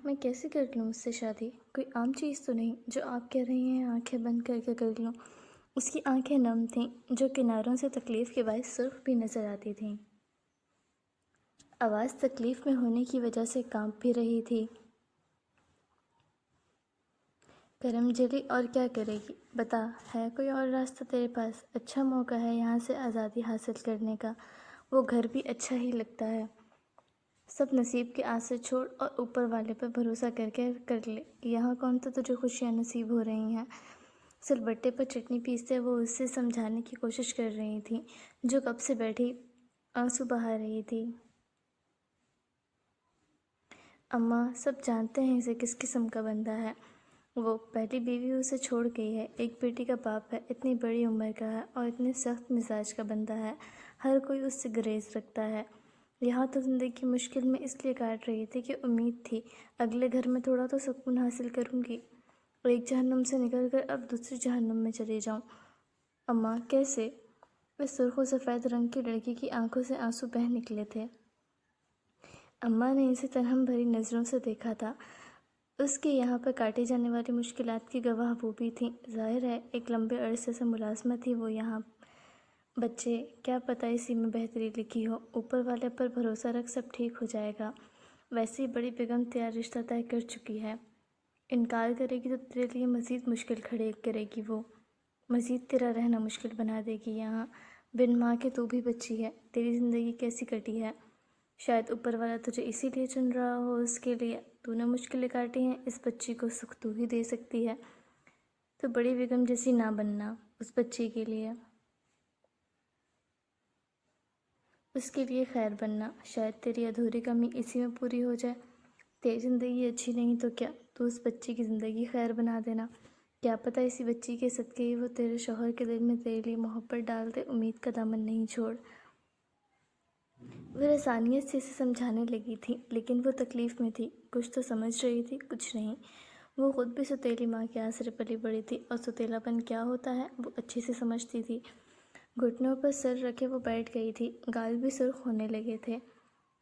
میں کیسے کر لوں اس سے شادی؟ کوئی عام چیز تو نہیں جو آپ کہہ رہی ہیں آنکھیں بند کر کے کر لوں۔ اس کی آنکھیں نم تھیں جو کناروں سے تکلیف کے باعث سرخ بھی نظر آتی تھیں۔ آواز تکلیف میں ہونے کی وجہ سے کانپ بھی رہی تھی۔ کرم جلی اور کیا کرے گی؟ بتا، ہے کوئی اور راستہ تیرے پاس؟ اچھا موقع ہے یہاں سے آزادی حاصل کرنے کا، وہ گھر بھی اچھا ہی لگتا ہے۔ سب نصیب کے آسے چھوڑ اور اوپر والے پر بھروسہ کر کے کر لے۔ یہاں کون تو تجھے خوشیاں نصیب ہو رہی ہیں؟ سل بٹے پر چٹنی پیستے وہ اسے سمجھانے کی کوشش کر رہی تھی جو کب سے بیٹھی آنسو بہا رہی تھی۔ اماں، سب جانتے ہیں اسے کس قسم کا بندہ ہے۔ وہ پہلی بیوی اسے چھوڑ گئی ہے، ایک بیٹی کا باپ ہے، اتنی بڑی عمر کا ہے اور اتنے سخت مزاج کا بندہ ہے، ہر کوئی اس سے گریز رکھتا ہے۔ یہاں تو زندگی مشکل میں اس لیے کاٹ رہی تھی کہ امید تھی اگلے گھر میں تھوڑا تو سکون حاصل کروں گی، ایک جہنم سے نکل کر اب دوسری جہنم میں چلی جاؤں۔ اماں، کیسے؟ اس سرخ و سفید رنگ کی لڑکی کی آنکھوں سے آنسو بہہ نکلے تھے۔ اماں نے اسے ترہم بھری نظروں سے دیکھا تھا۔ اس کے یہاں پر کاٹی جانے والی مشکلات کی گواہ وہ بھی تھیں۔ ظاہر ہے ایک لمبے عرصے سے ملازمت تھی وہ یہاں۔ بچے، کیا پتہ اسی میں بہتری لکھی ہو، اوپر والے پر بھروسہ رکھ، سب ٹھیک ہو جائے گا۔ ویسے ہی بڑی بیگم تیرا رشتہ طے کر چکی ہے، انکار کرے گی تو تیرے لیے مزید مشکل کھڑے کرے گی، وہ مزید تیرا رہنا مشکل بنا دے گی یہاں۔ بن ماں کے تو بھی بچی ہے، تیری زندگی کیسی کٹی ہے؟ شاید اوپر والا تجھے اسی لیے چن رہا ہو، اس کے لیے تو نے مشکلیں کاٹی ہیں، اس بچی کو سکھ تو ہی دے سکتی ہے۔ تو بڑی بیگم جیسی نہ بننا اس بچی کے لیے، اس کے لیے خیر بننا، شاید تیری ادھوری کمی اسی میں پوری ہو جائے۔ تیری زندگی اچھی نہیں تو کیا، تو اس بچی کی زندگی خیر بنا دینا، کیا پتہ اسی بچی کے صدقے ہی وہ تیرے شوہر کے دل میں تیرے لیے محبت ڈال دے، امید کا دامن نہیں چھوڑ۔ وہ رسانیت سے اسے سمجھانے لگی تھی لیکن وہ تکلیف میں تھی، کچھ تو سمجھ رہی تھی، کچھ نہیں۔ وہ خود بھی ستیلی ماں کے آسرے پلی بڑی تھی اور ستیلا پن کیا ہوتا ہے وہ اچھے سے سمجھتی تھی۔ گھٹنوں پر سر رکھے وہ بیٹھ گئی تھی، گال بھی سرخ ہونے لگے تھے۔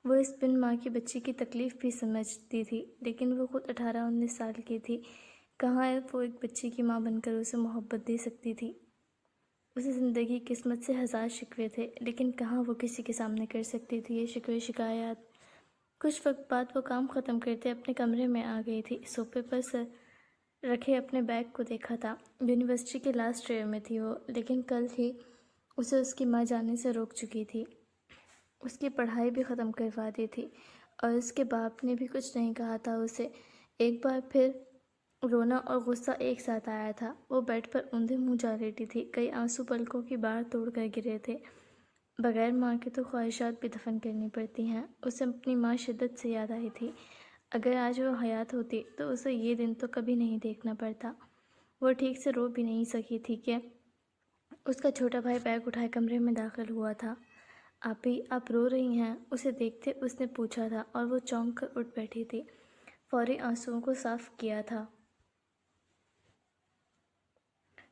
وہ اس بن ماں کی بچی کی تکلیف بھی سمجھتی تھی لیکن وہ خود 18-19 سال کی تھی، کہاں وہ ایک بچی کی ماں بن کر اسے محبت دے سکتی تھی؟ اسے زندگی قسمت سے ہزار شکوے تھے لیکن کہاں وہ کسی کے سامنے کر سکتی تھی یہ شکوے شکایات۔ کچھ وقت بعد وہ کام ختم کرتے اپنے کمرے میں آ گئی تھی، صوفے پر سر رکھے اپنے بیگ کو دیکھا تھا۔ یونیورسٹی کے لاسٹ ایئر میں تھی وہ، لیکن کل ہی اسے اس کی ماں جانے سے روک چکی تھی، اس کی پڑھائی بھی ختم کروا دی تھی اور اس کے باپ نے بھی کچھ نہیں کہا تھا اسے۔ ایک بار پھر رونا اور غصہ ایک ساتھ آیا تھا، وہ بیڈ پر اوندھے منہ جا لیٹی تھی، کئی آنسو پلکوں کی باڑ توڑ کر گرے تھے۔ بغیر ماں کے تو خواہشات بھی دفن کرنی پڑتی ہیں، اسے اپنی ماں شدت سے یاد آئی تھی۔ اگر آج وہ حیات ہوتی تو اسے یہ دن تو کبھی نہیں دیکھنا پڑتا۔ وہ ٹھیک سے رو بھی نہیں سکی تھی کہ اس کا چھوٹا بھائی بیگ اٹھائے کمرے میں داخل ہوا تھا۔ آپی، آپ رو رہی ہیں؟ اسے دیکھتے اس نے پوچھا تھا اور وہ چونک کر اٹھ بیٹھی تھی، فوری آنسوؤں کو صاف کیا تھا۔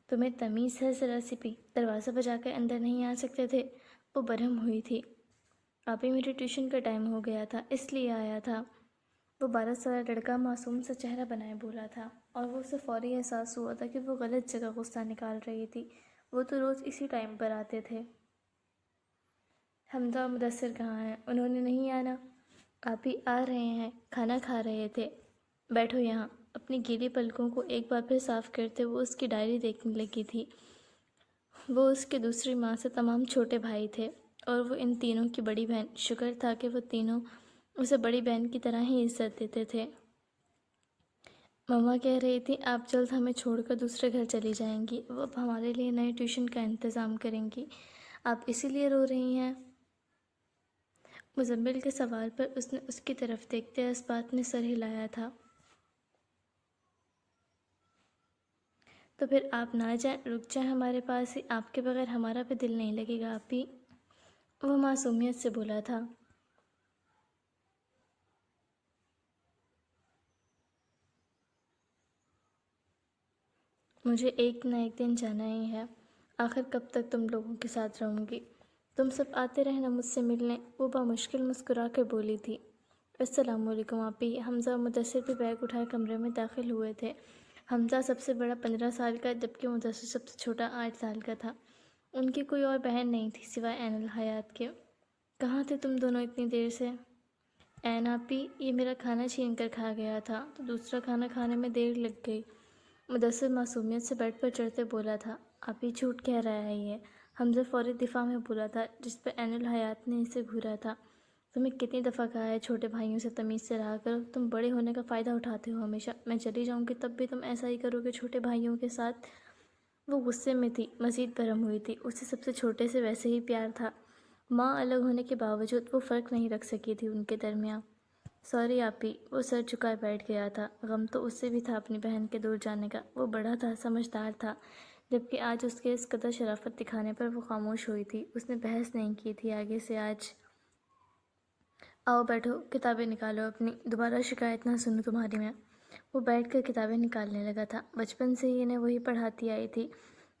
تمہیں تمیز ہے ذرا سی بھی؟ دروازہ بجا کر اندر نہیں آ سکتے تھے؟ وہ برہم ہوئی تھی۔ آپی، میرے ٹیوشن کا ٹائم ہو گیا تھا اس لیے آیا تھا، وہ 12 سالہ لڑکا معصوم سا چہرہ بنائے بولا تھا، اور وہ اسے فوری احساس ہوا تھا کہ وہ غلط جگہ غصہ نکال رہی تھی، وہ تو روز اسی ٹائم پر آتے تھے۔ حمزہ اور مدثر کہاں ہیں؟ انہوں نے نہیں آنا؟ آپی، آ رہے ہیں، کھانا کھا رہے تھے۔ بیٹھو یہاں۔ اپنی گیلی پلکوں کو ایک بار پھر صاف کرتے وہ اس کی ڈائری دیکھنے لگی تھی۔ وہ اس کے دوسری ماں سے تمام چھوٹے بھائی تھے اور وہ ان تینوں کی بڑی بہن، شکر تھا کہ وہ تینوں اسے بڑی بہن کی طرح ہی عزت دیتے تھے۔ مما کہہ رہی تھی آپ جلد ہمیں چھوڑ کر دوسرے گھر چلی جائیں گی، وہ اب ہمارے لیے نئے ٹیوشن کا انتظام کریں گی، آپ اسی لیے رو رہی ہیں؟ مزمل کے سوال پر اس نے اس کی طرف دیکھتے اثبات نے سر ہلایا تھا۔ تو پھر آپ نہ جائیں، رک جائیں ہمارے پاس ہی، آپ کے بغیر ہمارا بھی دل نہیں لگے گا آپی، وہ معصومیت سے بولا تھا۔ مجھے ایک نہ ایک دن جانا ہی ہے، آخر کب تک تم لوگوں کے ساتھ رہوں گی؟ تم سب آتے رہنا مجھ سے ملنے، وہ بامشکل مسکرا کر بولی تھی۔ السلام علیکم آپی۔ حمزہ اور مدثر بھی بیگ اٹھائے کمرے میں داخل ہوئے تھے۔ حمزہ سب سے بڑا 15 سال کا، جبکہ مدثر سب سے چھوٹا 8 سال کا تھا۔ ان کی کوئی اور بہن نہیں تھی سوائے عین الحیات کے۔ کہاں تھے تم دونوں اتنی دیر سے؟ عین آپی، یہ میرا کھانا چھین کر کھا گیا تھا تو دوسرا کھانا کھانے میں دیر لگ گئی۔ مدثر معصومیت سے بیڈ پر چڑھتے بولا تھا۔ آپی جھوٹ کہہ رہا ہے یہ، حمزہ فوری دفاع میں بولا تھا، جس پر عین الحیات نے اسے گھورا تھا۔ تمہیں کتنی دفعہ کہا ہے چھوٹے بھائیوں سے تمیز سے رہا کرو، تم بڑے ہونے کا فائدہ اٹھاتے ہو ہمیشہ۔ میں چلی جاؤں گی تب بھی تم ایسا ہی کرو گے چھوٹے بھائیوں کے ساتھ۔ وہ غصے میں تھی، مزید برہم ہوئی تھی۔ اسے سب سے چھوٹے سے ویسے ہی پیار تھا، ماں الگ ہونے کے باوجود وہ فرق نہیں رکھ سکی تھی ان کے درمیان۔ سوری آپی، وہ سر جھکائے بیٹھ گیا تھا۔ غم تو اس سے بھی تھا اپنی بہن کے دور جانے کا۔ وہ بڑا تھا، سمجھدار تھا، جبکہ آج اس کے اس قدر شرافت دکھانے پر وہ خاموش ہوئی تھی۔ اس نے بحث نہیں کی تھی آگے سے آج۔ آؤ بیٹھو، کتابیں نکالو اپنی، دوبارہ شکایت نہ سنوں تمہاری میں۔ وہ بیٹھ کر کتابیں نکالنے لگا تھا۔ بچپن سے ہی انہیں وہی پڑھاتی آئی تھی،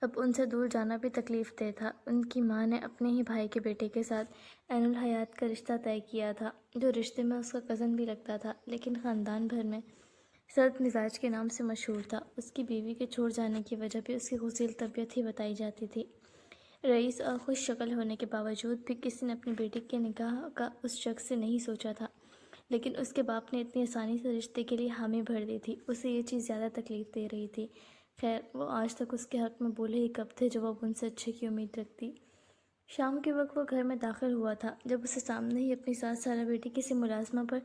اب ان سے دور جانا بھی تکلیف دہ تھا۔ ان کی ماں نے اپنے ہی بھائی کے بیٹے کے ساتھ عین الحیات کا رشتہ طے کیا تھا، جو رشتے میں اس کا کزن بھی لگتا تھا، لیکن خاندان بھر میں سرد مزاج کے نام سے مشہور تھا۔ اس کی بیوی کے چھوڑ جانے کی وجہ بھی اس کی غسیل طبیعت ہی بتائی جاتی تھی۔ رئیس اور خوش شکل ہونے کے باوجود بھی کسی نے اپنی بیٹی کے نکاح کا اس شخص سے نہیں سوچا تھا، لیکن اس کے باپ نے اتنی آسانی سے رشتے کے لیے حامی بھر دی تھی۔ اسے یہ چیز زیادہ تکلیف دے رہی تھی۔ خیر، وہ آج تک اس کے حق میں بولے ہی کب تھے جو اب ان سے اچھے کی امید رکھتی۔ شام کے وقت وہ گھر میں داخل ہوا تھا جب اسے سامنے ہی اپنی 7 سالہ بیٹی کسی ملازمہ پر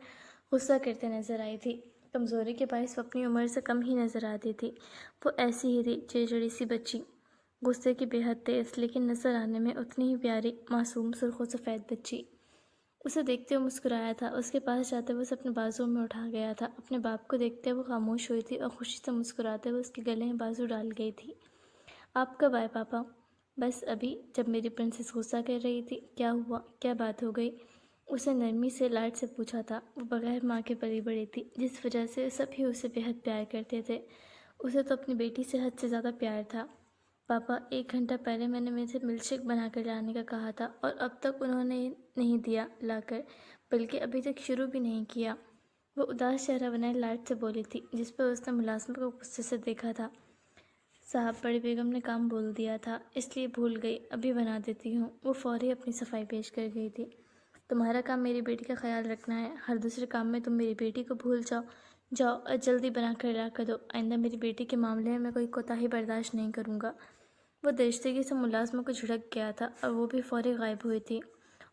غصہ کرتے نظر آئی تھی۔ کمزوری کے باعث وہ اپنی عمر سے کم ہی نظر آتی تھی۔ وہ ایسی ہی تھی، چڑچڑی سی بچی، غصے کی بے حد تیز، لیکن نظر آنے میں اتنی ہی پیاری، معصوم، سرخ و سفید بچی۔ اسے دیکھتے ہوئے مسکرایا تھا، اس کے پاس جاتے ہوئے اسے اپنے بازو میں اٹھا گیا تھا۔ اپنے باپ کو دیکھتے ہوئے خاموش ہوئی تھی اور خوشی سے مسکراتے ہوئے اس کے گلے میں بازو ڈال گئی تھی۔ آپ کب آئے پاپا؟ بس ابھی، جب میری پرنسس غصہ کر رہی تھی۔ کیا ہوا؟ کیا بات ہو گئی؟ اسے نرمی سے لاڈ سے پوچھا تھا۔ وہ بغیر ماں کے پلی بڑی تھی، جس وجہ سے سب ہی اسے بے حد پیار کرتے تھے۔ اسے تو اپنی بیٹی سے حد سے زیادہ پیار تھا۔ پاپا، 1 گھنٹہ پہلے میں نے میرے سے ملک شیک بنا کر لانے کا کہا تھا اور اب تک انہوں نے نہیں دیا لا کر، بلکہ ابھی تک شروع بھی نہیں کیا۔ وہ اداس چہرہ بنائے لاڈ سے بولی تھی، جس پر اس نے ملازمہ کو غصے سے دیکھا تھا۔ صاحب، بڑی بیگم نے کام بول دیا تھا، اس لیے بھول گئی، ابھی بنا دیتی ہوں۔ وہ فوری اپنی صفائی پیش کر گئی تھی۔ تمہارا کام میری بیٹی کا خیال رکھنا ہے، ہر دوسرے کام میں تم میری بیٹی کو بھول جاؤ۔ جاؤ اور جلدی بنا کر لا کر دو، آئندہ میری بیٹی کے معاملے میں کوئی کوتاہی برداشت نہیں کروں گا۔ وہ درستگی سے ملازمہ کو جھڑک گیا تھا اور وہ بھی فوری غائب ہوئی تھی۔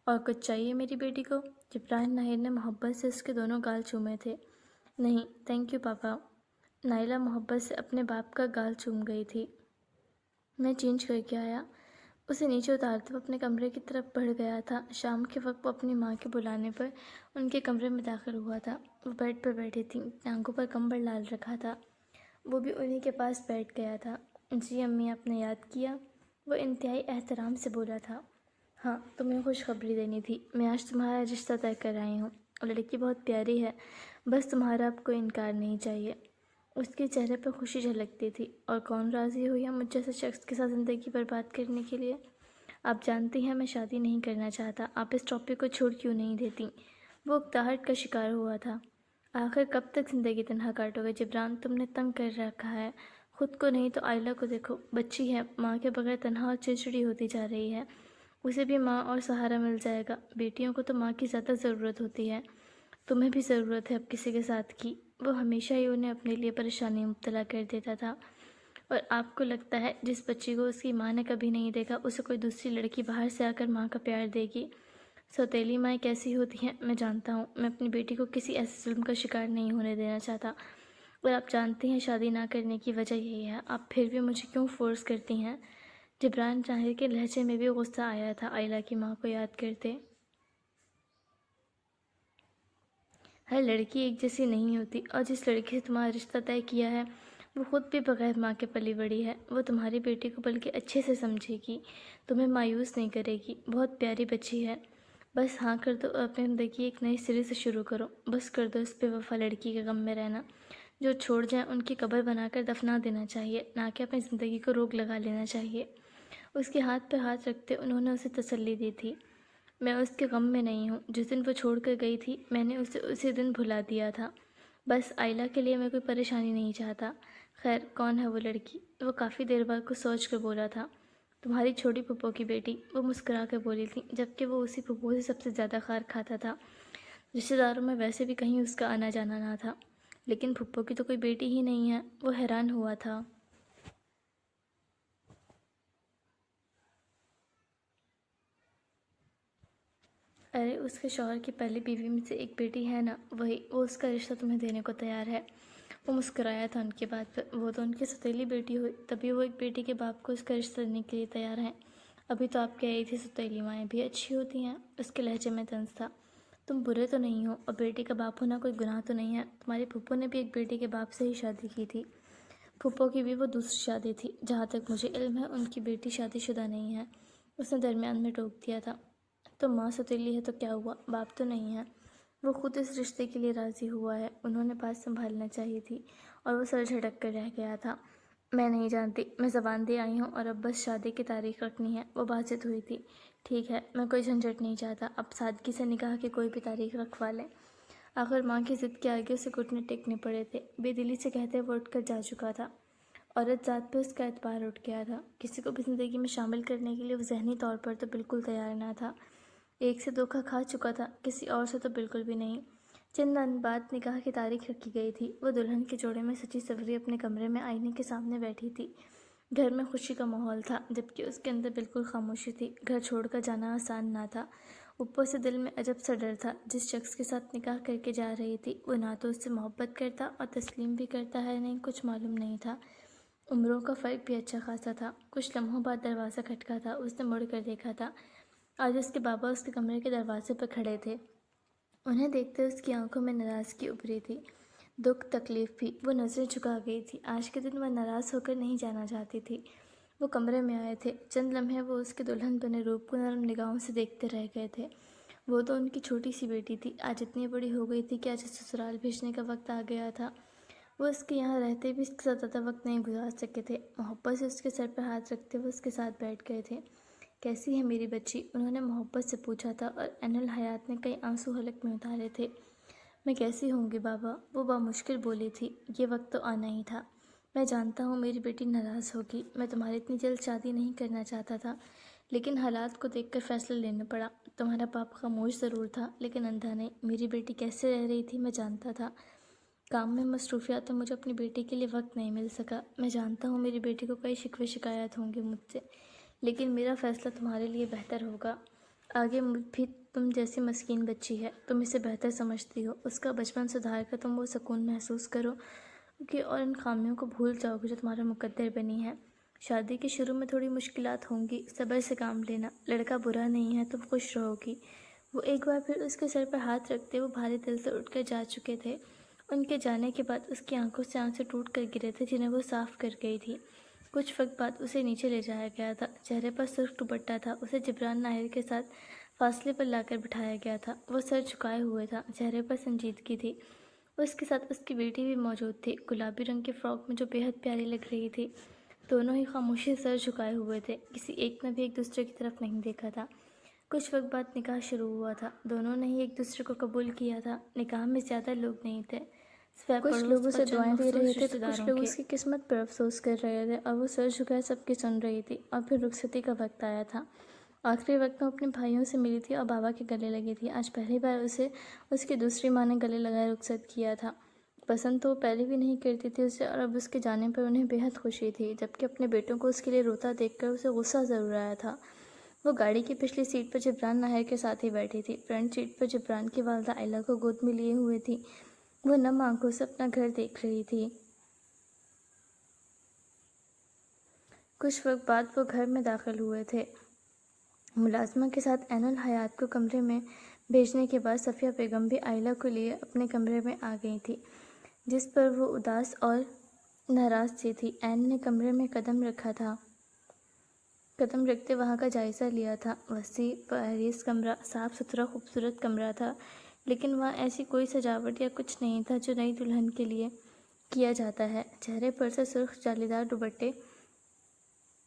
اور کچھ چاہیے میری بیٹی کو؟ جبران ناہید نے محبت سے اس کے دونوں گال چومے تھے۔ نہیں، تھینک یو پاپا۔ نائلہ محبت سے اپنے باپ کا گال چوم گئی تھی۔ میں چینج کر کے آیا۔ اسے نیچے اتارتے ہوئے اپنے کمرے کی طرف بڑھ گیا تھا۔ شام کے وقت وہ اپنی ماں کے بلانے پر ان کے کمرے میں داخل ہوا تھا۔ وہ بیڈ پر بیٹھی تھی، ٹانگوں پر کمبل ڈال رکھا تھا۔ وہ بھی انہی کے پاس بیٹھ گیا تھا۔ جی امی، آپ نے یاد کیا؟ وہ انتہائی احترام سے بولا تھا۔ ہاں، تمہیں خوشخبری دینی تھی، میں آج تمہارا رشتہ طے کر آئی ہوں۔ لڑکی بہت پیاری ہے، بس تمہارا اب کوئی انکار نہیں چاہیے۔ اس کے چہرے پر خوشی جھلکتی تھی۔ اور کون راضی ہوئی ہے مجھ جیسے شخص کے ساتھ زندگی برباد کرنے کے لیے؟ آپ جانتی ہیں میں شادی نہیں کرنا چاہتا، آپ اس ٹاپک کو چھوڑ کیوں نہیں دیتی؟ وہ اکتاہٹ کا شکار ہوا تھا۔ آخر کب تک زندگی تنہا کاٹو گے جبران؟ تم نے تنگ کر رکھا ہے، خود کو نہیں تو آئلہ کو دیکھو، بچی ہے، ماں کے بغیر تنہا اور چڑچڑی ہوتی جا رہی ہے۔ اسے بھی ماں اور سہارا مل جائے گا۔ بیٹیوں کو تو ماں کی زیادہ ضرورت ہوتی ہے، تمہیں بھی ضرورت ہے اب کسی کے ساتھ کی۔ وہ ہمیشہ ہی انہیں اپنے لیے پریشانی میں مبتلا کر دیتا تھا۔ اور آپ کو لگتا ہے جس بچی کو اس کی ماں نے کبھی نہیں دیکھا، اسے کوئی دوسری لڑکی باہر سے آ کر ماں کا پیار دے گی؟ سوتیلی مائیں کیسی ہوتی ہیں میں جانتا ہوں، میں اپنی بیٹی کو کسی ایسے ظلم کا شکار نہیں ہونے دینا چاہتا۔ اور آپ جانتی ہیں شادی نہ کرنے کی وجہ یہی ہے، آپ پھر بھی مجھے کیوں فورس کرتی ہیں؟ جبران طاہر کے لہجے میں بھی غصہ آیا تھا آئلہ کی ماں کو یاد کرتے۔ ہر لڑکی ایک جیسی نہیں ہوتی، اور جس لڑکی سے تمہارا رشتہ طے کیا ہے وہ خود بھی بغیر ماں کے پلی بڑی ہے۔ وہ تمہاری بیٹی کو بلکہ اچھے سے سمجھے گی، تمہیں مایوس نہیں کرے گی، بہت پیاری بچی ہے۔ بس ہاں کر دو اور اپنی زندگی ایک نئے سرے سے شروع کرو۔ بس کر دو اس بے وفا لڑکی کے غم میں رہنا۔ جو چھوڑ جائیں ان کی قبر بنا کر دفنا دینا چاہیے، نہ کہ اپنی زندگی کو روک لگا لینا چاہیے۔ اس کے ہاتھ پہ ہاتھ رکھتے انہوں نے اسے تسلی دی تھی۔ میں اس کے غم میں نہیں ہوں۔ جس دن وہ چھوڑ کر گئی تھی میں نے اسے اسی دن بھلا دیا تھا۔ بس آئلہ کے لیے میں کوئی پریشانی نہیں چاہتا۔ خیر کون ہے وہ لڑکی؟ وہ کافی دیر بعد کچھ سوچ کر بولا تھا۔ تمہاری چھوٹی پھپھو کی بیٹی، وہ مسکرا کر بولی تھی، جبکہ وہ اسی پھپھو سے سب سے زیادہ خار کھاتا تھا۔ رشتہ داروں میں ویسے بھی کہیں اس کا آنا جانا نہ تھا، لیکن پھپھو کی تو کوئی بیٹی ہی نہیں ہے۔ وہ حیران ہوا تھا۔ ارے اس کے شوہر کی پہلی بیوی میں سے ایک بیٹی ہے نا، وہی، وہ اس کا رشتہ تمہیں دینے کو تیار ہے۔ وہ مسکرایا تھا ان کی بات پر۔ وہ تو ان کی سوتیلی بیٹی ہوئی، تبھی وہ ایک بیٹی کے باپ کو اس کا رشتہ دینے کے لیے تیار ہیں۔ ابھی تو آپ کہہ رہی تھی سوتیلی مائیں بھی اچھی ہوتی ہیں۔ اس کے لہجے میں طنز تھا۔ تم برے تو نہیں ہو، اور بیٹی کا باپ ہونا کوئی گناہ تو نہیں ہے۔ تمہاری پھپھو نے بھی ایک بیٹی کے باپ سے ہی شادی کی تھی۔ پھپھو کی بھی وہ دوسری شادی تھی۔ جہاں تک مجھے علم ہے ان کی بیٹی شادی شدہ نہیں ہے۔ اس نے درمیان میں ٹوک دیا تھا۔ تو ماں سوتیلی ہے تو کیا ہوا، باپ تو نہیں ہے۔ وہ خود اس رشتے کے لیے راضی ہوا ہے۔ انہوں نے بات سنبھالنا چاہیے تھی، اور وہ سر جھٹک کر رہ گیا تھا۔ میں نہیں جانتی، میں زبان دے آئی ہوں اور اب بس شادی کی تاریخ رکھنی ہے۔ وہ بات چیت ہوئی تھی۔ ٹھیک ہے، میں کوئی جھنجھٹ نہیں چاہتا، اب سادگی سے نکاح کی کوئی بھی تاریخ رکھوا لیں۔ آخر ماں کی ضد کے آگے اسے گھٹنے ٹیکنے پڑے تھے۔ بے دلی سے کہتے وہ اٹھ کر جا چکا تھا۔ عورت ذات پہ اس کا اعتبار اٹھ گیا تھا۔ کسی کو بھی زندگی میں شامل کرنے کے لیے وہ ذہنی طور پر تو بالکل تیار نہ تھا۔ ایک سے دھوکہ کھا چکا تھا، کسی اور سے تو بالکل بھی نہیں۔ چند دن بعد نکاح کی تاریخ رکھی گئی تھی۔ وہ دلہن کے جوڑے میں سجی سوری اپنے کمرے میں آئینے کے سامنے بیٹھی تھی۔ گھر میں خوشی کا ماحول تھا، جبکہ اس کے اندر بالکل خاموشی تھی۔ گھر چھوڑ کر جانا آسان نہ تھا۔ اوپر سے دل میں عجب سا ڈر تھا۔ جس شخص کے ساتھ نکاح کر کے جا رہی تھی، وہ نہ تو اس سے محبت کرتا اور تسلیم بھی کرتا ہے نہیں، کچھ معلوم نہیں تھا۔ عمروں کا فرق بھی اچھا خاصا تھا۔ کچھ لمحوں بعد دروازہ کھٹکا تھا۔ اس نے مڑ کر دیکھا تھا۔ آج اس کے بابا اس کے کمرے کے دروازے پر کھڑے تھے۔ انہیں دیکھتے اس کی آنکھوں میں ناراضگی ابھری تھی، دکھ، تکلیف بھی۔ وہ نظریں جھکا گئی تھی۔ آج کے دن وہ ناراض ہو کر نہیں جانا چاہتی تھی۔ وہ کمرے میں آئے تھے۔ چند لمحے وہ اس کے دلہن بنے روپ کو نرم نگاہوں سے دیکھتے رہ گئے تھے۔ وہ تو ان کی چھوٹی سی بیٹی تھی، آج اتنی بڑی ہو گئی تھی کہ آج سسرال بھیجنے کا وقت آ گیا تھا۔ وہ اس کے یہاں رہتے بھی اس کے ساتھ زیادہ وقت نہیں گزار سکے تھے۔ محبت سے اس کے سر پر ہاتھ رکھتے وہ اس کے ساتھ بیٹھ گئے تھے۔ کیسی ہے میری بچی؟ انہوں نے محبت سے پوچھا تھا، اور عین الحیات نے کئی آنسو حلق میں اتارے تھے۔ میں کیسی ہوں گی بابا؟ وہ بامشکل بولی تھی۔ یہ وقت تو آنا ہی تھا۔ میں جانتا ہوں میری بیٹی ناراض ہوگی۔ میں تمہاری اتنی جلد شادی نہیں کرنا چاہتا تھا، لیکن حالات کو دیکھ کر فیصلہ لینا پڑا۔ تمہارا باپ خاموش ضرور تھا، لیکن اندھا نہیں۔ میری بیٹی کیسے رہ رہی تھی میں جانتا تھا۔ کام میں مصروفیات میں مجھے اپنی بیٹی کے لیے وقت نہیں مل سکا۔ میں جانتا ہوں میری بیٹی کو کئی شکوے شکایت ہوں گے مجھ سے، لیکن میرا فیصلہ تمہارے لیے بہتر ہوگا۔ آگے بھی تم جیسی مسکین بچی ہے، تم اسے بہتر سمجھتی ہو۔ اس کا بچپن سدھار کر تم وہ سکون محسوس کرو کہ اور ان خامیوں کو بھول جاؤ گے جو تمہارا مقدر بنی ہے۔ شادی کے شروع میں تھوڑی مشکلات ہوں گی، صبر سے کام لینا۔ لڑکا برا نہیں ہے، تم خوش رہو گی۔ وہ ایک بار پھر اس کے سر پر ہاتھ رکھتے وہ بھاری دل سے اٹھ کر جا چکے تھے۔ ان کے جانے کے بعد اس کی آنکھوں سے آنسو ٹوٹ کر گرے تھے، جنہیں وہ صاف کر گئی تھی۔ کچھ وقت بعد اسے نیچے لے جایا گیا تھا۔ چہرے پر سرخ دوپٹہ تھا۔ اسے جبران ناہید کے ساتھ فاصلے پر لا کر بٹھایا گیا تھا۔ وہ سر جھکائے ہوئے تھا، چہرے پر سنجیدگی تھی۔ اس کے ساتھ اس کی بیٹی بھی موجود تھی، گلابی رنگ کے فراک میں جو بے حد پیاری لگ رہی تھی۔ دونوں ہی خاموشی سے سر جھکائے ہوئے تھے، کسی ایک نے بھی ایک دوسرے کی طرف نہیں دیکھا تھا۔ کچھ وقت بعد نکاح شروع ہوا تھا۔ دونوں نے ہی ایک دوسرے کو قبول کیا تھا۔ نکاح میں زیادہ لوگ نہیں تھے، سوائے کچھ پڑوس لوگ اور اسے چند دعائیں دے مخصوص رہے تھے رشتہ تو کچھ داروں لوگ کے۔ اس کی قسمت پر افسوس کر رہے تھے، اور وہ سر جھکائے سب کی سن رہی تھی۔ اور پھر رخصتی کا وقت آیا تھا۔ آخری وقت میں اپنے بھائیوں سے ملی تھی اور بابا کے گلے لگی تھی۔ آج پہلی بار اسے اس کی دوسری ماں نے گلے لگائے رخصت کیا تھا۔ پسند تو وہ پہلے بھی نہیں کرتی تھی اسے، اور اب اس کے جانے پر انہیں بے حد خوشی تھی، جبکہ اپنے بیٹوں کو اس کے لیے روتا دیکھ کر اسے غصہ ضرور آیا تھا۔ وہ گاڑی کی پچھلی سیٹ پر جبران ناہید کے ساتھ ہی بیٹھی تھی۔ فرنٹ سیٹ پر جبران کی والدہ آئلہ کو گود میں لیے ہوئے تھی۔ وہ نم آنکھوں سے اپنا گھر دیکھ رہی تھی۔ کچھ وقت بعد وہ گھر میں داخل ہوئے تھے۔ ملازمہ کے ساتھ عین الحیات کو کمرے میں بھیجنے کے بعد صفیہ بیگم بھی آئلہ کو لیے اپنے کمرے میں آ گئی تھی، جس پر وہ اداس اور ناراض سی تھی۔ عین نے کمرے میں قدم رکھا تھا۔ قدم رکھتے وہاں کا جائزہ لیا تھا۔ وسیع پرہیز کمرہ، صاف ستھرا خوبصورت کمرہ تھا، لیکن وہاں ایسی کوئی سجاوٹ یا کچھ نہیں تھا جو نئی دلہن کے لیے کیا جاتا ہے۔ چہرے پر سے سرخ جالی دار دوپٹے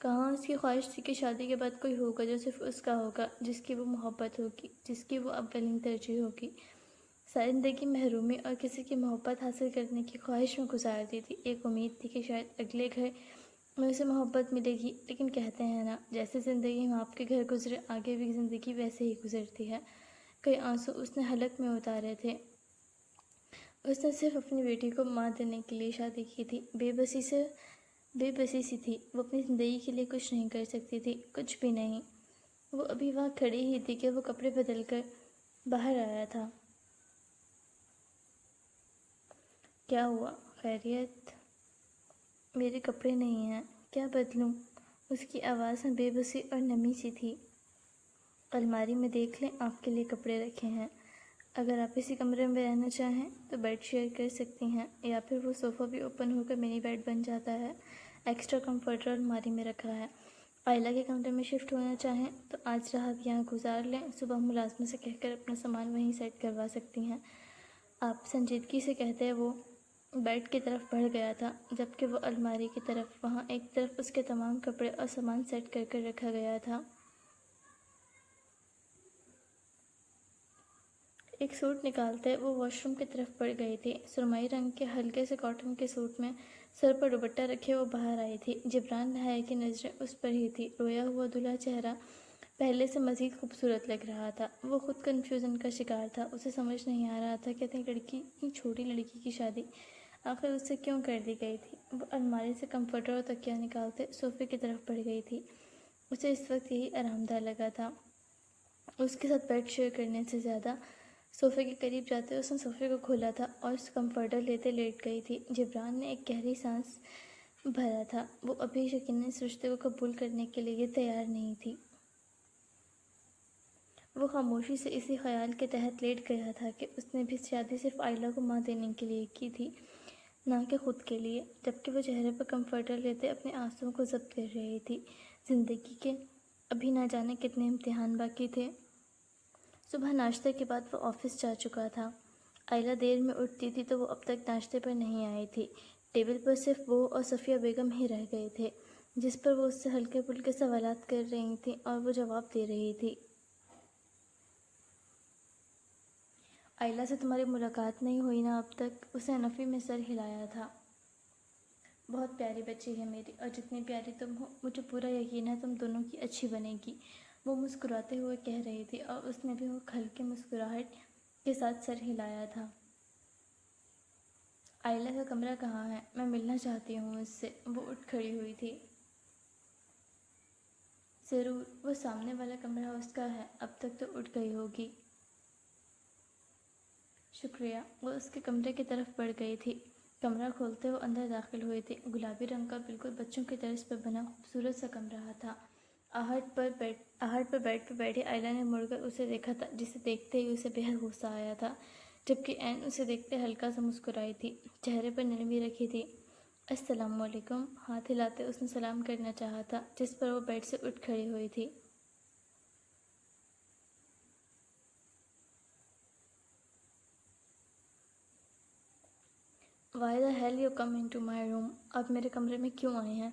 کہاں اس کی خواہش تھی کہ شادی کے بعد کوئی ہوگا جو صرف اس کا ہوگا، جس کی وہ محبت ہوگی، جس کی وہ اولین ترجیح ہوگی۔ ساری زندگی محرومی اور کسی کی محبت حاصل کرنے کی خواہش میں گزارتی تھی۔ ایک امید تھی کہ شاید اگلے گھر میں اسے محبت ملے گی، لیکن کہتے ہیں نا، جیسے زندگی میں آپ کے گھر گزرے، آگے بھی زندگی ویسے ہی گزرتی ہے۔ کئی آنسو اس نے حلق میں اتارے تھے۔ اس نے صرف اپنی بیٹی کو ماں دینے کے لیے شادی کی تھی۔ بے بسی سی تھی، وہ اپنی زندگی کے لیے کچھ نہیں کر سکتی تھی، کچھ بھی نہیں۔ وہ ابھی وہاں کھڑی ہی تھی کہ وہ کپڑے بدل کر باہر آیا تھا۔ کیا ہوا؟ خیریت؟ میرے کپڑے نہیں ہیں، کیا بدلوں؟ اس کی آواز میں بے بسی اور نمی سی تھی۔ الماری میں دیکھ لیں، آپ کے لیے کپڑے رکھے ہیں۔ اگر آپ اسی کمرے میں رہنا چاہیں تو بیڈ شیئر کر سکتی ہیں، یا پھر وہ صوفہ بھی اوپن ہو کر منی بیڈ بن جاتا ہے۔ ایکسٹرا کمفرٹر الماری میں رکھا ہے۔ آئلہ کے کمرے میں شفٹ ہونا چاہیں تو آج رات یہاں گزار لیں، صبح ملازمہ سے کہہ کر اپنا سامان وہیں سیٹ کروا سکتی ہیں۔ آپ سنجیدگی سے کہتے وہ بیڈ کی طرف بڑھ گیا تھا، جبکہ وہ الماری کی طرف، وہاں ایک طرف اس کے تمام کپڑے اور سامان سیٹ کر کر رکھا گیا تھا۔ ایک سوٹ نکالتے وہ واش روم کی طرف بڑھ گئی تھی۔ سرمئی رنگ کے ہلکے سے کاٹن کے سوٹ میں سر پر دوپٹہ رکھے وہ باہر آئی تھی۔ جبران نہائے کی نظریں اس پر ہی تھی۔ رویا ہوا دلہا چہرہ پہلے سے مزید خوبصورت لگ رہا تھا۔ وہ خود کنفیوژن کا شکار تھا۔ اسے سمجھ نہیں آ رہا تھا کہ اتنی چھوٹی لڑکی کی شادی آخر اس سے کیوں کر دی گئی تھی۔ وہ الماری سے کمفرٹر اور تکیہ نکالتے صوفے کی طرف بڑھ گئی تھی۔ اسے اس وقت یہی آرام دہ لگا تھا، اس کے ساتھ بیڈ شیئر کرنے سے زیادہ۔ صوفے کے قریب جاتے اس نے صوفے کو کھولا تھا اور اس کمفرٹر لیتے لیٹ گئی تھی۔ جبران نے ایک گہری سانس بھرا تھا۔ وہ ابھی یقیناً اس رشتے کو قبول کرنے کے لیے تیار نہیں تھی۔ وہ خاموشی سے اسی خیال کے تحت لیٹ گیا تھا کہ اس نے بھی شادی صرف آئلہ کو ماں دینے کے لیے کی تھی، نہ کہ خود کے لیے۔ جبکہ وہ چہرے پر کمفرٹر لیتے اپنے آنسوؤں کو ضبط کر رہی تھی۔ زندگی کے ابھی نہ جانے کتنے امتحان باقی تھے۔ صبح ناشتے کے بعد وہ آفس جا چکا تھا۔ آئلہ دیر میں اٹھتی تھی تو وہ اب تک ناشتے پر نہیں آئی تھی۔ ٹیبل پر صرف وہ اور صفیہ بیگم ہی رہ گئے تھے، جس پر وہ اس سے ہلکے پھلکے سوالات کر رہی تھیں اور وہ جواب دے رہی تھی۔ آئلہ سے تمہاری ملاقات نہیں ہوئی نا اب تک؟ اس نے نفی میں سر ہلایا تھا۔ بہت پیاری بچی ہے میری، اور جتنی پیاری تم ہو مجھے پورا یقین ہے تم دونوں کی اچھی بنے گی، وہ مسکراتے ہوئے کہہ رہی تھی، اور اس نے بھی وہ ہلکی مسکراہٹ کے ساتھ سر ہلایا تھا۔ آئلہ کا کمرہ کہاں ہے؟ میں ملنا چاہتی ہوں اس سے۔ وہ اٹھ کھڑی ہوئی تھی۔ ضرور، وہ سامنے والا کمرہ اس کا ہے، اب تک تو اٹھ گئی ہوگی۔ شکریہ۔ وہ اس کے کمرے کی طرف بڑھ گئی تھی۔ کمرہ کھولتے وہ اندر داخل ہوئی تھی۔ گلابی رنگ کا بالکل بچوں کی طرز پر بنا خوبصورت سا کمرہ تھا۔ آہٹ پر بیڈ پہ بیٹھی آئلہ نے مڑ کر اسے دیکھا تھا، جسے دیکھتے ہی اسے بےحد غصہ آیا تھا، جبکہ عین اسے دیکھتے ہلکا سا مسکرائی تھی، چہرے پر نرمی رکھی تھی۔ السلام علیکم، ہاتھ ہلاتے اس نے سلام کرنا چاہا تھا، جس پر وہ بیڈ سے اٹھ کھڑی ہوئی تھی۔ Why the hell you come into my room؟ آپ میرے کمرے میں کیوں آئے ہیں؟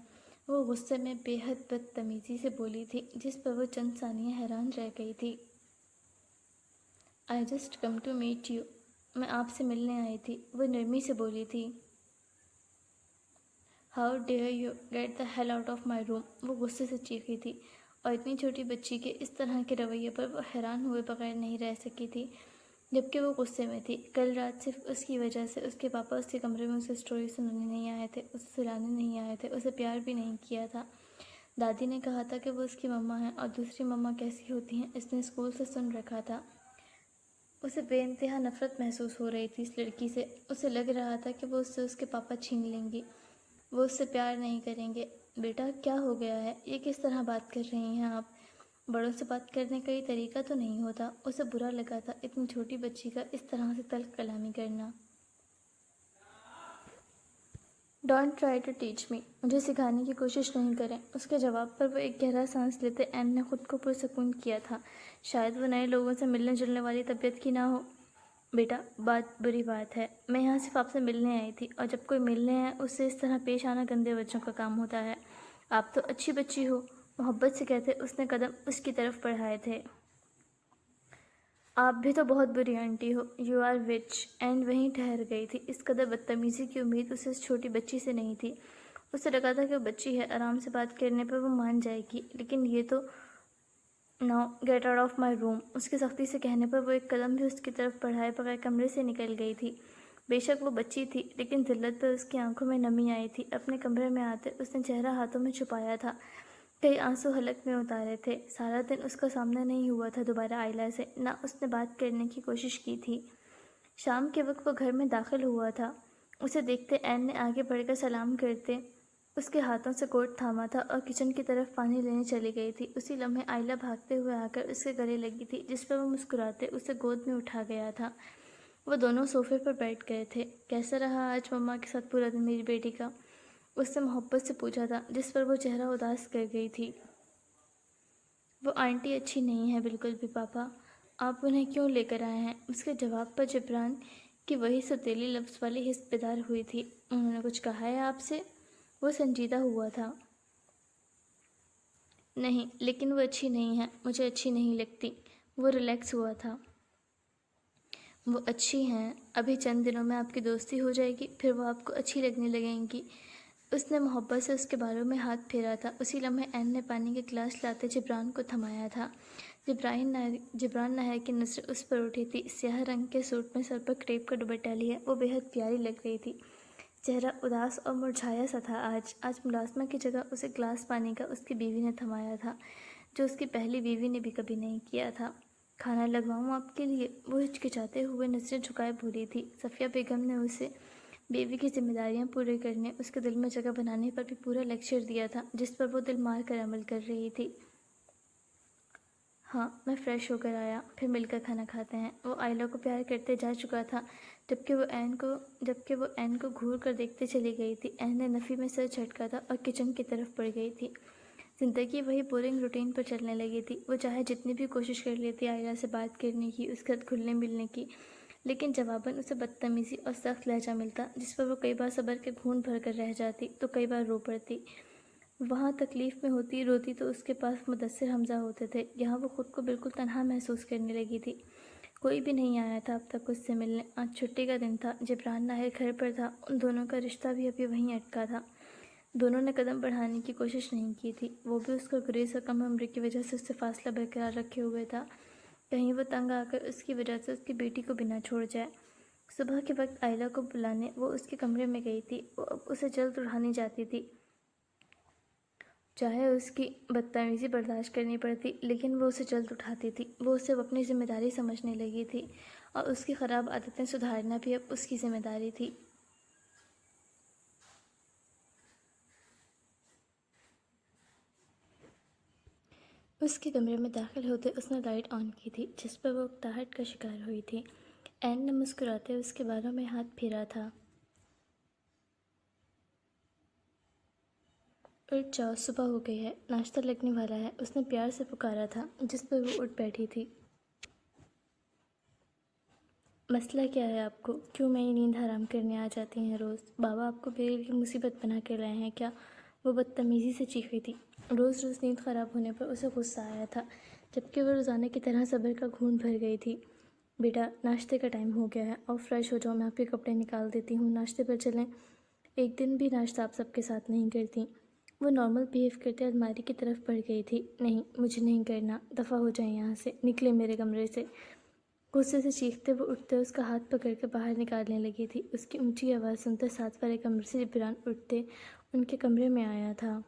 وہ غصے میں بے حد بدتمیزی سے بولی تھی، جس پر وہ چند ثانیہ حیران رہ گئی تھی۔ I just come to meet you۔ میں آپ سے ملنے آئی تھی، وہ نرمی سے بولی تھی۔ How dare you get the hell out of my room؟ وہ غصے سے چیخی تھی، اور اتنی چھوٹی بچی کے اس طرح کے رویے پر وہ حیران ہوئے بغیر نہیں رہ سکی تھی، جبکہ وہ غصے میں تھی۔ کل رات صرف اس کی وجہ سے اس کے پاپا اس کے کمرے میں اسے سٹوری سنانے نہیں آئے تھے، اسے سلانے نہیں آئے تھے، اسے پیار بھی نہیں کیا تھا۔ دادی نے کہا تھا کہ وہ اس کی مما ہیں، اور دوسری مما کیسی ہوتی ہیں اس نے اسکول سے سن رکھا تھا۔ اسے بے انتہا نفرت محسوس ہو رہی تھی اس لڑکی سے۔ اسے لگ رہا تھا کہ وہ اس سے اس کے پاپا چھین لیں گی، وہ اس سے پیار نہیں کریں گے۔ بیٹا کیا ہو گیا ہے؟ یہ کس طرح بات کر رہی ہیں آپ؟ بڑوں سے بات کرنے کا یہ طریقہ تو نہیں ہوتا۔ اسے برا لگا تھا اتنی چھوٹی بچی کا اس طرح سے تلخ کلامی کرنا۔ Don't try to teach me, مجھے سکھانے کی کوشش نہیں کریں۔ اس کے جواب پر وہ ایک گہرا سانس لیتے عین نے خود کو پرسکون کیا تھا۔ شاید وہ نئے لوگوں سے ملنے جلنے والی طبیعت کی نہ ہو۔ بیٹا بات بری بات ہے، میں یہاں صرف آپ سے ملنے آئی تھی، اور جب کوئی ملنے آئے اس سے اس طرح پیش آنا گندے بچوں کا کام ہوتا ہے۔ آپ تو اچھی بچی ہو، محبت سے کہتے اس نے قدم اس کی طرف بڑھائے تھے۔ آپ بھی تو بہت بری آنٹی ہو، یو آر وچ، اینڈ وہیں ٹھہر گئی تھی۔ اس قدر بدتمیزی کی امید اسے اس چھوٹی بچی سے نہیں تھی۔ اسے لگا تھا کہ وہ بچی ہے، آرام سے بات کرنے پر وہ مان جائے گی، لیکن یہ تو no get out of my room, اس کی سختی سے کہنے پر وہ ایک قدم بھی اس کی طرف بڑھائے بغیر کمرے سے نکل گئی تھی۔ بے شک وہ بچی تھی، لیکن ذلت پر اس کی آنکھوں میں نمی آئی تھی۔ اپنے کمرے میں آتے اس نے چہرہ ہاتھوں میں چھپایا تھا، کئی آنسو حلق میں اتارے تھے۔ سارا دن اس کا سامنا نہیں ہوا تھا دوبارہ آئلہ سے، نہ اس نے بات کرنے کی کوشش کی تھی۔ شام کے وقت وہ گھر میں داخل ہوا تھا۔ اسے دیکھتے عین نے آگے بڑھ کر سلام کرتے اس کے ہاتھوں سے کوٹ تھاما تھا اور کچن کی طرف پانی لینے چلی گئی تھی۔ اسی لمحے آئلہ بھاگتے ہوئے آ کر اس کے گلے لگی تھی، جس پر وہ مسکراتے اسے گود میں اٹھا گیا تھا۔ وہ دونوں صوفے پر بیٹھ گئے تھے۔ کیسا رہا آج مما کے ساتھ پورا دن میری بیٹی کا؟ اس نے محبت سے پوچھا تھا، جس پر وہ چہرہ اداس کر گئی تھی۔ وہ آنٹی اچھی نہیں ہے بالکل بھی پاپا، آپ انہیں کیوں لے کر آئے ہیں؟ اس کے جواب پر جبران کی وہی سوتیلی لفظ والی حس بیدار ہوئی تھی۔ انہوں نے کچھ کہا ہے آپ سے؟ وہ سنجیدہ ہوا تھا۔ نہیں، لیکن وہ اچھی نہیں ہے، مجھے اچھی نہیں لگتی۔ وہ ریلیکس ہوا تھا۔ وہ اچھی ہیں، ابھی چند دنوں میں آپ کی دوستی ہو جائے گی، پھر وہ آپ کو اچھی لگنے لگیں گی۔ اس نے محبت سے اس کے بالوں میں ہاتھ پھیرا تھا۔ اسی لمحے عین نے پانی کے گلاس لاتے جبران کو تھمایا تھا۔ جبران ناہر کی نظریں اس پر اٹھی تھی۔ سیاہ رنگ کے سوٹ میں سر پر کریپ کا دوپٹہ لیے وہ بے حد پیاری لگ رہی تھی۔ چہرہ اداس اور مرجھایا سا تھا آج ملازمہ کی جگہ اسے گلاس پانی کا اس کی بیوی نے تھمایا تھا، جو اس کی پہلی بیوی نے بھی کبھی نہیں کیا تھا۔ کھانا لگواؤں آپ کے لیے؟ وہ ہچکچاتے ہوئے نظریں جھکائے بولی تھی۔ صفیہ بیگم نے اسے بیوی کی ذمہ داریاں پورے کرنے، اس کے دل میں جگہ بنانے پر بھی پورا لیکچر دیا تھا، جس پر وہ دل مار کر عمل کر رہی تھی۔ ہاں، میں فریش ہو کر آیا، پھر مل کر کھانا کھاتے ہیں۔ وہ آئلہ کو پیار کرتے جا چکا تھا، جبکہ وہ عین کو گھور کر دیکھتے چلی گئی تھی۔ عین نے نفی میں سر جھٹکا تھا اور کچن کی طرف بڑھ گئی تھی۔ زندگی وہی بورنگ روٹین پر چلنے لگی تھی۔ وہ چاہے جتنی بھی کوشش کر لیتی آئلہ سے بات کرنے کی، اس کے ساتھ گھلنے ملنے کی، لیکن جواباً اسے بدتمیزی اور سخت لہجہ ملتا، جس پر وہ کئی بار صبر کے گھونٹ بھر کر رہ جاتی تو کئی بار رو پڑتی۔ وہاں تکلیف میں ہوتی روتی تو اس کے پاس مدثر حمزہ ہوتے تھے، یہاں وہ خود کو بالکل تنہا محسوس کرنے لگی تھی۔ کوئی بھی نہیں آیا تھا اب تک اس سے ملنے۔ آج چھٹی کا دن تھا، جبران ناہر گھر پر تھا، ان دونوں کا رشتہ بھی ابھی وہیں اٹکا تھا۔ دونوں نے قدم بڑھانے کی کوشش نہیں کی تھی۔ وہ بھی اس کا گریز اور کم عمری کی وجہ سے اس سے فاصلہ برقرار رکھے ہوئے تھا، کہیں وہ تنگ آ کر اس کی وجہ سے اس کی بیٹی کو بھی نہ چھوڑ جائے۔ صبح کے وقت آئلہ کو بلانے وہ اس کے کمرے میں گئی تھی۔ وہ اب اسے جلد اٹھانی چاہتی تھی، چاہے اس کی بدتمیزی برداشت کرنی پڑتی، لیکن وہ اسے جلد اٹھاتی تھی۔ وہ اسے اپنی ذمہ داری سمجھنے لگی تھی، اور اس کی خراب عادتیں سدھارنا بھی اب اس کی ذمہ داری تھی۔ اس کے کمرے میں داخل ہوتے اس نے لائٹ آن کی تھی، جس پر وہ اکتاہٹ کا شکار ہوئی تھی۔ عین نے مسکراتے اس کے بالوں میں ہاتھ پھیرا تھا۔ اٹھ جاؤ، صبح ہو گئی ہے، ناشتہ لگنے والا ہے، اس نے پیار سے پکارا تھا، جس پر وہ اٹھ بیٹھی تھی۔ مسئلہ کیا ہے آپ کو؟ کیوں میری نیند حرام کرنے آ جاتی ہیں روز؟ بابا آپ کو میرے لیے مصیبت بنا کے لائے ہیں کیا؟ وہ بدتمیزی سے چیخی تھی۔ روز روز نیند خراب ہونے پر اسے غصہ آیا تھا، جبکہ وہ روزانہ کی طرح صبر کا گھونٹ بھر گئی تھی۔ بیٹا، ناشتے کا ٹائم ہو گیا ہے، اور فریش ہو جاؤ، میں آپ کے کپڑے نکال دیتی ہوں، ناشتے پر چلیں۔ ایک دن بھی ناشتہ آپ سب کے ساتھ نہیں کرتی۔ وہ نارمل بیہیو کرتے الماری کی طرف بڑھ گئی تھی۔ نہیں، مجھے نہیں کرنا، دفع ہو جائیں یہاں سے، نکلے میرے کمرے سے۔ غصے سے چیختے وہ اٹھتے اس کا ہاتھ پکڑ کے باہر نکالنے لگی تھی۔ اس کی اونچی آواز سنتے ساتھ والے کمرے سے جبران اٹھتے ان کے کمرے میں آیا تھا۔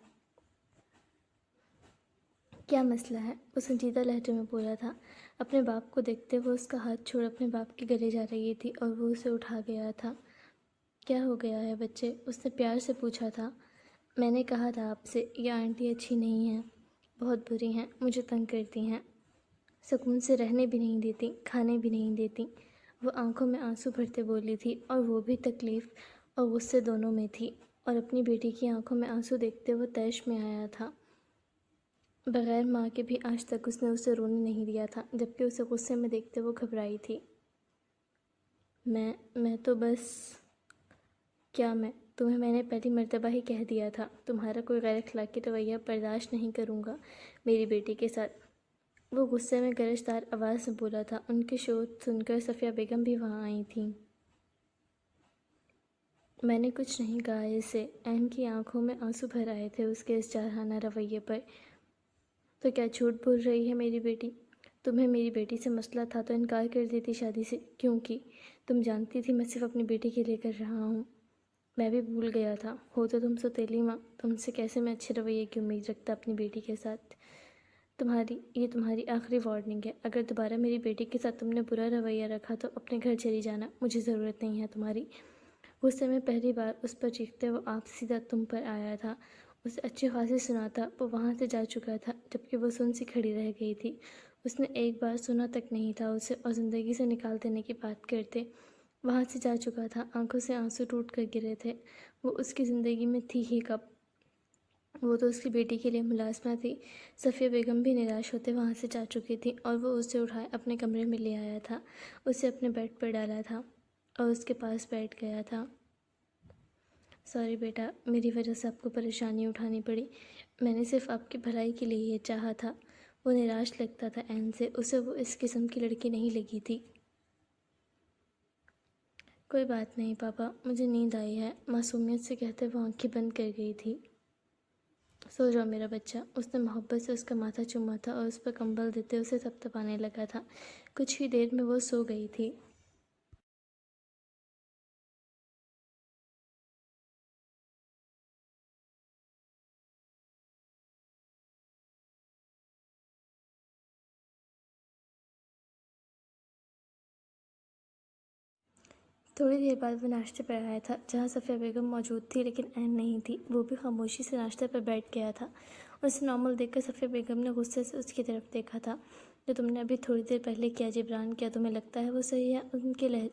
کیا مسئلہ ہے؟ وہ سنجیدہ لہجے میں بولا تھا۔ اپنے باپ کو دیکھتے وہ اس کا ہاتھ چھوڑ اپنے باپ کے گلے جا رہی تھی، اور وہ اسے اٹھا گیا تھا۔ کیا ہو گیا ہے بچے؟ اس نے پیار سے پوچھا تھا۔ میں نے کہا تھا آپ سے، یہ آنٹی اچھی نہیں ہیں، بہت بری ہیں، مجھے تنگ کرتی ہیں، سکون سے رہنے بھی نہیں دیتی، کھانے بھی نہیں دیتی۔ وہ آنکھوں میں آنسو بھرتے بولی تھی، اور وہ بھی تکلیف اور غصے دونوں میں تھی، اور اپنی بیٹی کی آنکھوں میں آنسو دیکھتے وہ طیش میں آیا تھا۔ بغیر ماں کے بھی آج تک اس نے اسے رونے نہیں دیا تھا، جبکہ اسے غصے میں دیکھتے وہ گھبرائی تھی۔ میں تو بس… کیا میں؟ تمہیں میں نے پہلی مرتبہ ہی کہہ دیا تھا، تمہارا کوئی غیر اخلاقی رویہ برداشت نہیں کروں گا میری بیٹی کے ساتھ۔ وہ غصے میں گرجدار آواز سے بولا تھا۔ ان کی صوت سن کر صفیہ بیگم بھی وہاں آئی تھیں۔ میں نے کچھ نہیں کہا اسے۔ عین کی آنکھوں میں آنسو بھر آئے تھے اس کے اس جارحانہ رویے پر۔ تو کیا جھوٹ بول رہی ہے میری بیٹی؟ تمہیں میری بیٹی سے مسئلہ تھا تو انکار کر دیتی شادی سے، کیونکہ تم جانتی تھی میں صرف اپنی بیٹی کے لیے کر رہا ہوں۔ میں بھی بھول گیا تھا، ہو تو تم سوتیلی ماں، تم سے کیسے میں اچھے رویے کی امید رکھتا اپنی بیٹی کے ساتھ۔ یہ تمہاری آخری وارننگ ہے، اگر دوبارہ میری بیٹی کے ساتھ تم نے برا رویہ رکھا تو اپنے گھر چلی جانا، مجھے ضرورت نہیں ہے تمہاری۔ غصے میں پہلی بار اس پر چیختے وہ آپ سیدھا تم پر آیا تھا۔ اسے اچھی خاصی سنا تھا، وہ وہاں سے جا چکا تھا جبکہ وہ سن سی کھڑی رہ گئی تھی۔ اس نے ایک بار سنا تک نہیں تھا اسے، اور زندگی سے نکال دینے کی بات کرتے وہاں سے جا چکا تھا۔ آنکھوں سے آنسو ٹوٹ کر گرے تھے۔ وہ اس کی زندگی میں تھی ہی کب؟ وہ تو اس کی بیٹی کے لیے ملازمہ تھی۔ صفیہ بیگم بھی نراش ہوتے وہاں سے جا چکی تھی، اور وہ اسے اٹھائے اپنے کمرے میں لے آیا تھا، اسے اپنے بیڈ پر ڈالا تھا اور اس کے پاس بیٹھ گیا تھا۔ سوری بیٹا، میری وجہ سے آپ کو پریشانی اٹھانی پڑی، میں نے صرف آپ کی بھلائی کے لیے یہ چاہا تھا۔ وہ نراش لگتا تھا عین سے، اسے وہ اس قسم کی لڑکی نہیں لگی تھی۔ کوئی بات نہیں پاپا، مجھے نیند آئی ہے، معصومیت سے کہتے وہ آنکھیں بند کر گئی تھی۔ سو جاؤ میرا بچہ۔ اس نے محبت سے اس کا ماتھا چوما تھا اور اس پر کمبل دیتے اسے تھپتھپانے لگا تھا۔ کچھ ہی دیر میں وہ سو گئی تھی۔ تھوڑی دیر بعد وہ ناشتے پر آیا تھا جہاں صفیہ بیگم موجود تھی لیکن عین نہیں تھی۔ وہ بھی خاموشی سے ناشتے پر بیٹھ گیا تھا اور اسے نارمل دیکھ کر صفیہ بیگم نے غصے سے اس کی طرف دیکھا تھا۔ جو تم نے ابھی تھوڑی دیر پہلے کیا جبران، کیا تمہیں لگتا ہے وہ صحیح ہے؟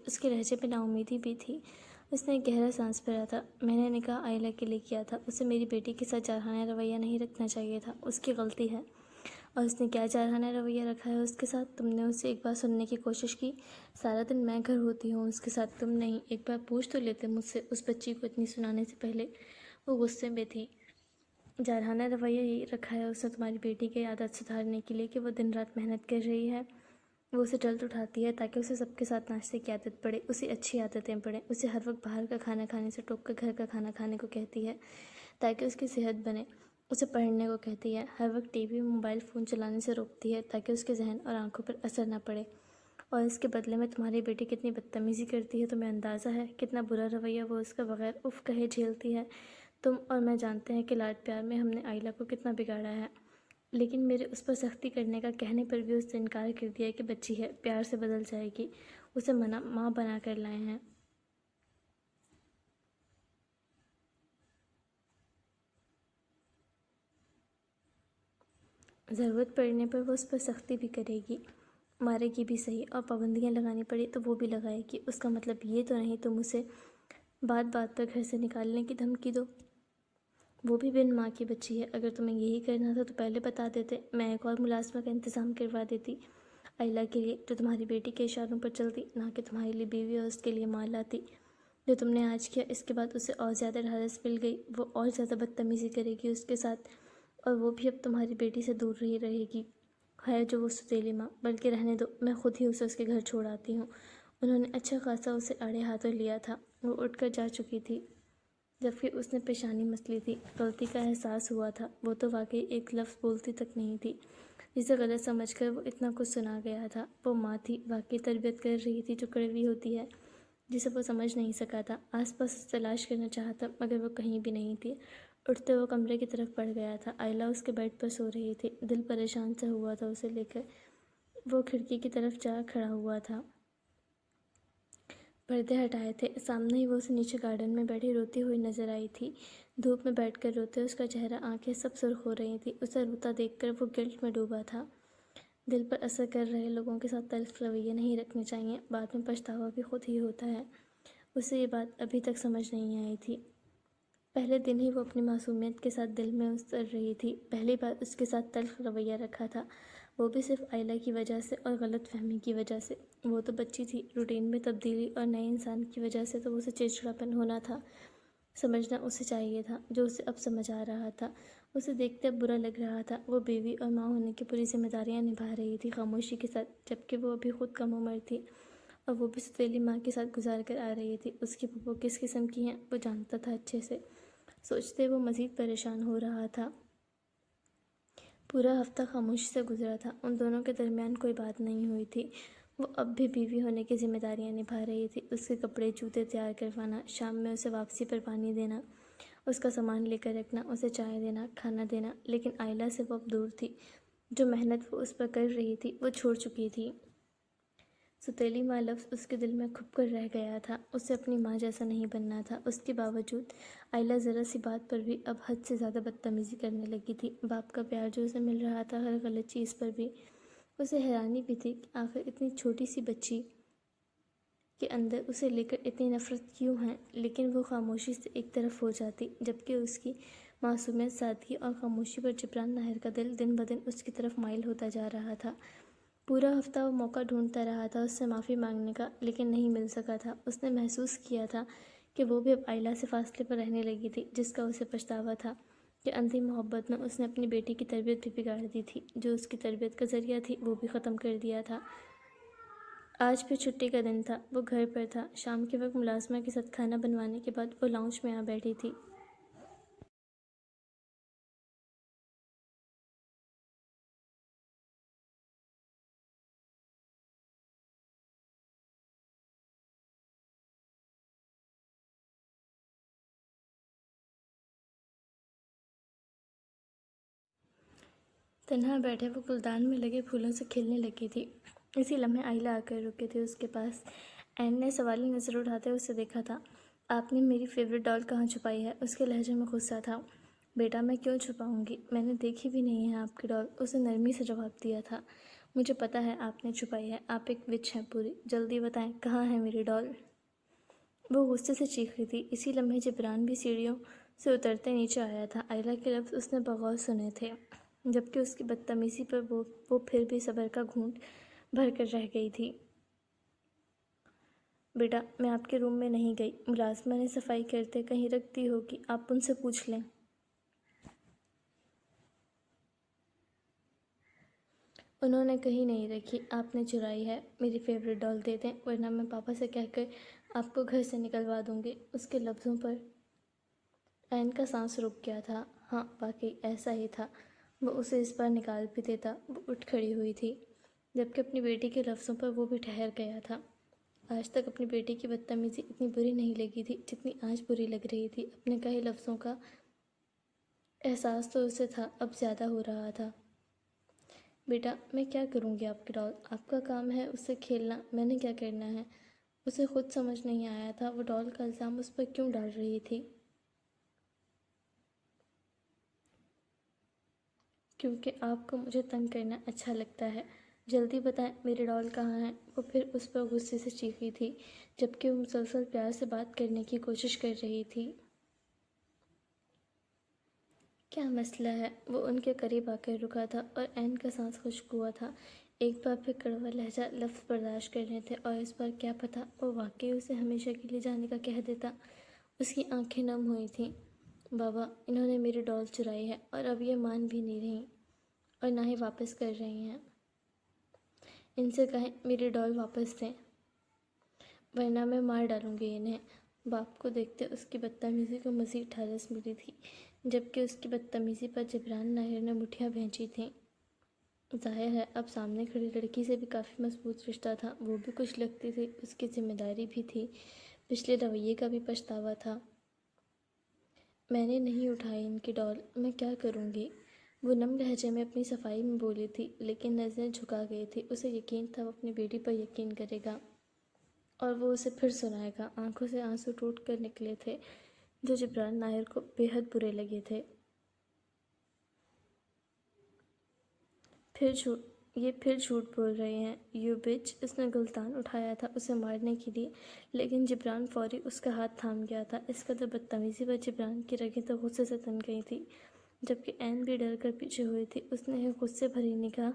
اس کے لہجے پہ نا امیدی بھی تھی۔ اس نے ایک گہرا سانس بھرا تھا۔ میں نے نکاح آئلہ کے لیے کیا تھا، اسے میری بیٹی کے ساتھ جارحانہ رویہ نہیں رکھنا چاہیے تھا، اس کی غلطی ہے۔ اور اس نے کیا جارحانہ رویہ رکھا ہے اس کے ساتھ؟ تم نے اسے ایک بار سننے کی کوشش کی؟ سارا دن میں گھر ہوتی ہوں اس کے ساتھ، تم نہیں؟ ایک بار پوچھ تو لیتے مجھ سے اس بچی کو اتنی سنانے سے پہلے۔ وہ غصے میں تھی۔ جارحانہ رویہ یہی رکھا ہے اس نے تمہاری بیٹی کی عادت سدھارنے کے لیے کہ وہ دن رات محنت کر رہی ہے، وہ اسے جلد اٹھاتی ہے تاکہ اسے سب کے ساتھ ناشتے کی عادت پڑے، اسے اچھی عادتیں پڑیں، اسے ہر وقت باہر کا کھانا کھانے سے ٹوک کر گھر کا کھانا کھانے کو کہتی ہے تاکہ اس کی صحت بنے، اسے پڑھنے کو کہتی ہے، ہر وقت ٹی وی موبائل فون چلانے سے روکتی ہے تاکہ اس کے ذہن اور آنکھوں پر اثر نہ پڑے۔ اور اس کے بدلے میں تمہاری بیٹی کتنی بدتمیزی کرتی ہے تمہیں اندازہ ہے؟ کتنا برا رویہ وہ اس کا بغیر اف کہے جھیلتی ہے۔ تم اور میں جانتے ہیں کہ لاڈ پیار میں ہم نے آئلہ کو کتنا بگاڑا ہے، لیکن میرے اس پر سختی کرنے کا کہنے پر بھی اس نے انکار کر دیا کہ بچی ہے، پیار سے بدل جائے گی، اسے ماں بنا کر لائے ہیں۔ ضرورت پڑنے پر وہ اس پر سختی بھی کرے گی، مارے گی بھی صحیح، اور پابندیاں لگانی پڑی تو وہ بھی لگائے گی۔ اس کا مطلب یہ تو نہیں تم اسے بات بات پر گھر سے نکالنے کی دھمکی دو؟ وہ بھی بن ماں کی بچی ہے، اگر تمہیں یہی کرنا تھا تو پہلے بتا دیتے، میں ایک اور ملازمہ کا انتظام کروا دیتی آئلہ کے لیے، جو تمہاری بیٹی کے اشاروں پر چلتی، نہ کہ تمہارے لیے بیوی اور اس کے لیے ماں لاتی۔ جو تم نے آج کیا، اس کے بعد اسے اور زیادہ ڈھارس مل گئی، وہ اور زیادہ بدتمیزی کرے گی اس کے ساتھ، اور وہ بھی اب تمہاری بیٹی سے دور ہی رہے گی۔ ہے جو وہ سوتیلی ماں، بلکہ رہنے دو، میں خود ہی اسے اس کے گھر چھوڑ آتی ہوں۔ انہوں نے اچھا خاصا اسے آڑے ہاتھوں لیا تھا، وہ اٹھ کر جا چکی تھی جبکہ اس نے پیشانی مسلی تھی۔ غلطی کا احساس ہوا تھا، وہ تو واقعی ایک لفظ بولتی تک نہیں تھی، جسے غلط سمجھ کر وہ اتنا کچھ سنا گیا تھا۔ وہ ماں تھی، واقعی تربیت کر رہی تھی جو کڑوی ہوتی ہے، جسے وہ سمجھ نہیں سکا تھا۔ آس پاس تلاش کرنا چاہا تھا مگر وہ کہیں بھی نہیں تھی۔ اٹھتے وہ کمرے کی طرف بڑھ گیا تھا۔ آئلہ اس کے بیڈ پر سو رہی تھی، دل پریشان سا ہوا تھا اسے لے کر۔ وہ کھڑکی کی طرف جا کھڑا ہوا تھا، پردے ہٹائے تھے، سامنے ہی وہ اسے نیچے گارڈن میں بیٹھی روتی ہوئی نظر آئی تھی۔ دھوپ میں بیٹھ کر روتے اس کا چہرہ، آنکھیں سب سرخ ہو رہی تھیں۔ اسے روتا دیکھ کر وہ گلٹ میں ڈوبا تھا۔ دل پر اثر کر رہے لوگوں کے ساتھ تلخ رویے نہیں رکھنے چاہیے، بعد میں پچھتاوا بھی خود ہی ہوتا ہے۔ اسے یہ بات ابھی تک سمجھ نہیں آئی تھی۔ پہلے دن ہی وہ اپنی معصومیت کے ساتھ دل میں اتر رہی تھی، پہلی بار اس کے ساتھ تلخ رویہ رکھا تھا، وہ بھی صرف آئلہ کی وجہ سے اور غلط فہمی کی وجہ سے۔ وہ تو بچی تھی، روٹین میں تبدیلی اور نئے انسان کی وجہ سے تو اسے چڑچڑاپن ہونا تھا، سمجھنا اسے چاہیے تھا، جو اسے اب سمجھ آ رہا تھا۔ اسے دیکھتے اب برا لگ رہا تھا۔ وہ بیوی اور ماں ہونے کی پوری ذمہ داریاں نبھا رہی تھی خاموشی کے ساتھ، جبکہ وہ ابھی خود کم عمر تھی اور وہ بھی سوتیلی ماں کے ساتھ گزار کر آ رہی تھی۔ اس کی پھوپھو کس قسم کی ہیں وہ جانتا تھا اچھے سے۔ سوچتے وہ مزید پریشان ہو رہا تھا۔ پورا ہفتہ خاموشی سے گزرا تھا، ان دونوں کے درمیان کوئی بات نہیں ہوئی تھی۔ وہ اب بھی بیوی ہونے کی ذمہ داریاں نبھا رہی تھی، اس کے کپڑے جوتے تیار کروانا، شام میں اسے واپسی پر پانی دینا، اس کا سامان لے کر رکھنا، اسے چائے دینا، کھانا دینا۔ لیکن آئلہ سے وہ اب دور تھی۔ جو محنت وہ اس پر کر رہی تھی وہ چھوڑ چکی تھی۔ سوتیلی ماں لفظ اس کے دل میں کھپ کر رہ گیا تھا۔ اسے اپنی ماں جیسا نہیں بننا تھا۔ اس کے باوجود آئلہ ذرا سی بات پر بھی اب حد سے زیادہ بدتمیزی کرنے لگی تھی۔ باپ کا پیار جو اسے مل رہا تھا ہر غلط چیز پر بھی۔ اسے حیرانی بھی تھی کہ آخر اتنی چھوٹی سی بچی کے اندر اسے لے کر اتنی نفرت کیوں ہے، لیکن وہ خاموشی سے ایک طرف ہو جاتی، جبکہ اس کی معصومیت، سادگی اور خاموشی پر جبران ناہر کا دل دن بدن اس کی طرف مائل ہوتا جا رہا تھا۔ پورا ہفتہ وہ موقع ڈھونڈتا رہا تھا اس سے معافی مانگنے کا، لیکن نہیں مل سکا تھا۔ اس نے محسوس کیا تھا کہ وہ بھی اب آئلہ سے فاصلے پر رہنے لگی تھی، جس کا اسے پچھتاوا تھا کہ اندھی محبت میں اس نے اپنی بیٹی کی تربیت بھی بگاڑ دی تھی۔ جو اس کی تربیت کا ذریعہ تھی وہ بھی ختم کر دیا تھا۔ آج پھر چھٹی کا دن تھا، وہ گھر پر تھا۔ شام کے وقت ملازمہ کے ساتھ کھانا بنوانے کے بعد وہ لاؤنج میں آ بیٹھی تھی۔ تنہا بیٹھے وہ گلدان میں لگے پھولوں سے کھیلنے لگی تھی۔ اسی لمحے آئلہ آ کر رکی تھی اس کے پاس۔ این نے سوالی نظر اٹھاتے اسے دیکھا تھا۔ آپ نے میری فیورٹ ڈال کہاں چھپائی ہے؟ اس کے لہجے میں غصہ تھا۔ بیٹا میں کیوں چھپاؤں گی؟ میں نے دیکھی بھی نہیں ہے آپ کی ڈال، اسے نرمی سے جواب دیا تھا۔ مجھے پتہ ہے آپ نے چھپائی ہے، آپ ایک وچ ہیں پوری، جلدی بتائیں کہاں ہے میری ڈال؟ وہ غصے سے چیخ رہی تھی۔ اسی لمحے جبران بھی سیڑھیوں سے اترتے نیچے آیا تھا۔ آئلہ کے لفظ اس نے بغور سنے تھے، جبکہ اس کی بدتمیزی پر وہ پھر بھی صبر کا گھونٹ بھر کر رہ گئی تھی۔ بیٹا میں آپ کے روم میں نہیں گئی، ملازمہ نے صفائی کرتے کہیں رکھ دی ہوگی، آپ ان سے پوچھ لیں۔ انہوں نے کہیں نہیں رکھی، آپ نے چرائی ہے۔ میری فیورٹ ڈال دے دیں ورنہ میں پاپا سے کہہ کر آپ کو گھر سے نکلوا دوں گی۔ اس کے لفظوں پر این کا سانس رک گیا تھا۔ ہاں واقعی ایسا ہی تھا، وہ اسے اس بار نکال بھی دیتا۔ وہ اٹھ کھڑی ہوئی تھی، جبکہ اپنی بیٹی کے لفظوں پر وہ بھی ٹھہر گیا تھا۔ آج تک اپنی بیٹی کی بدتمیزی اتنی بری نہیں لگی تھی جتنی آج بری لگ رہی تھی۔ اپنے کہے لفظوں کا احساس تو اسے تھا، اب زیادہ ہو رہا تھا۔ بیٹا میں کیا کروں گی آپ کی ڈال؟ آپ کا کام ہے اس سے کھیلنا، میں نے کیا کرنا ہے؟ اسے خود سمجھ نہیں آیا تھا وہ ڈال کا الزام اس پر کیوں ڈال رہی تھی۔ کیونکہ آپ کو مجھے تنگ کرنا اچھا لگتا ہے۔ جلدی بتائیں میری ڈال کہاں ہے؟ وہ پھر اس پر غصے سے چیخی تھی، جبکہ وہ مسلسل پیار سے بات کرنے کی کوشش کر رہی تھی۔ کیا مسئلہ ہے؟ وہ ان کے قریب آ کر رکا تھا اور این کا سانس خشک ہوا تھا۔ ایک بار پھر کڑوا لہجہ لفظ برداشت کرنے تھے اور اس بار کیا پتہ وہ واقعی اسے ہمیشہ کے لیے جانے کا کہہ دیتا۔ اس کی آنکھیں نم ہوئی تھیں۔ بابا انہوں نے میری ڈال چرائی ہے اور اب یہ مان بھی نہیں رہیں اور نہ ہی واپس کر رہی ہیں۔ ان سے کہیں میری ڈال واپس دیں ورنہ میں مار ڈالوں گی انہیں۔ باپ کو دیکھتے اس کی بدتمیزی کو مزید ٹھارس ملی تھی، جبکہ اس کی بدتمیزی پر جبران ناہر نے مٹھیاں بھینچی تھیں۔ ظاہر ہے اب سامنے کھڑی لڑکی سے بھی کافی مضبوط رشتہ تھا، وہ بھی کچھ لگتی تھی، اس کی ذمہ داری بھی تھی، پچھلے رویے کا بھی پچھتاوا تھا۔ میں نے نہیں اٹھائی ان کی ڈال، میں کیا کروں گی؟ وہ نم لہجے میں اپنی صفائی میں بولی تھی، لیکن نظریں جھکا گئی تھی۔ اسے یقین تھا وہ اپنی بیٹی پر یقین کرے گا اور وہ اسے پھر سنائے گا۔ آنکھوں سے آنسو ٹوٹ کر نکلے تھے جو جبران ناہر کو بے حد برے لگے تھے۔ یہ پھر جھوٹ بول رہے ہیں، یو بچ۔ اس نے گلدان اٹھایا تھا اسے مارنے کے لیے، لیکن جبران فوری اس کا ہاتھ تھام گیا تھا۔ اس قدر بدتمیزی پر جبران کی رگیں تو غصے سے تن گئی تھیں، جبکہ این بھی ڈر کر پیچھے ہوئی تھی۔ اس نے ایک غصے بھری نگاہ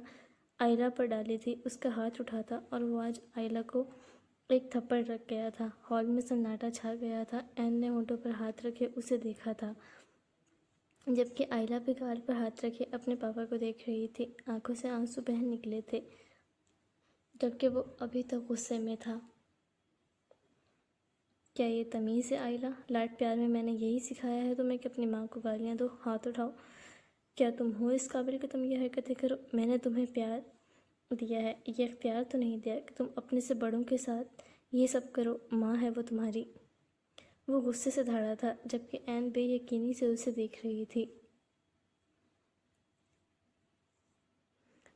آئلہ پر ڈالی تھی۔ اس کا ہاتھ اٹھاتا اور وہ آج آئلہ کو ایک تھپڑ رکھ گیا تھا۔ ہال میں سناٹا چھا گیا تھا۔ این نے ہونٹوں پر ہاتھ رکھے اسے دیکھا تھا، جبکہ آئلہ بھی گال پر ہاتھ رکھے اپنے پاپا کو دیکھ رہی تھی۔ آنکھوں سے آنسو بہہ نکلے تھے، جبکہ وہ ابھی تک غصے میں تھا۔ کیا یہ تمیز ہے آئلہ؟ لاڈ پیار میں نے یہی سکھایا ہے تمہیں کہ اپنی ماں کو گالیاں دو، ہاتھ اٹھاؤ؟ کیا تم ہو اس قابل کہ تم یہ حرکتیں کرو؟ میں نے تمہیں پیار دیا ہے، یہ اختیار تو نہیں دیا کہ تم اپنے سے بڑوں کے ساتھ یہ سب کرو۔ ماں ہے وہ تمہاری۔ وہ غصے سے دھاڑا تھا، جبکہ این بے یقینی سے اسے دیکھ رہی تھی۔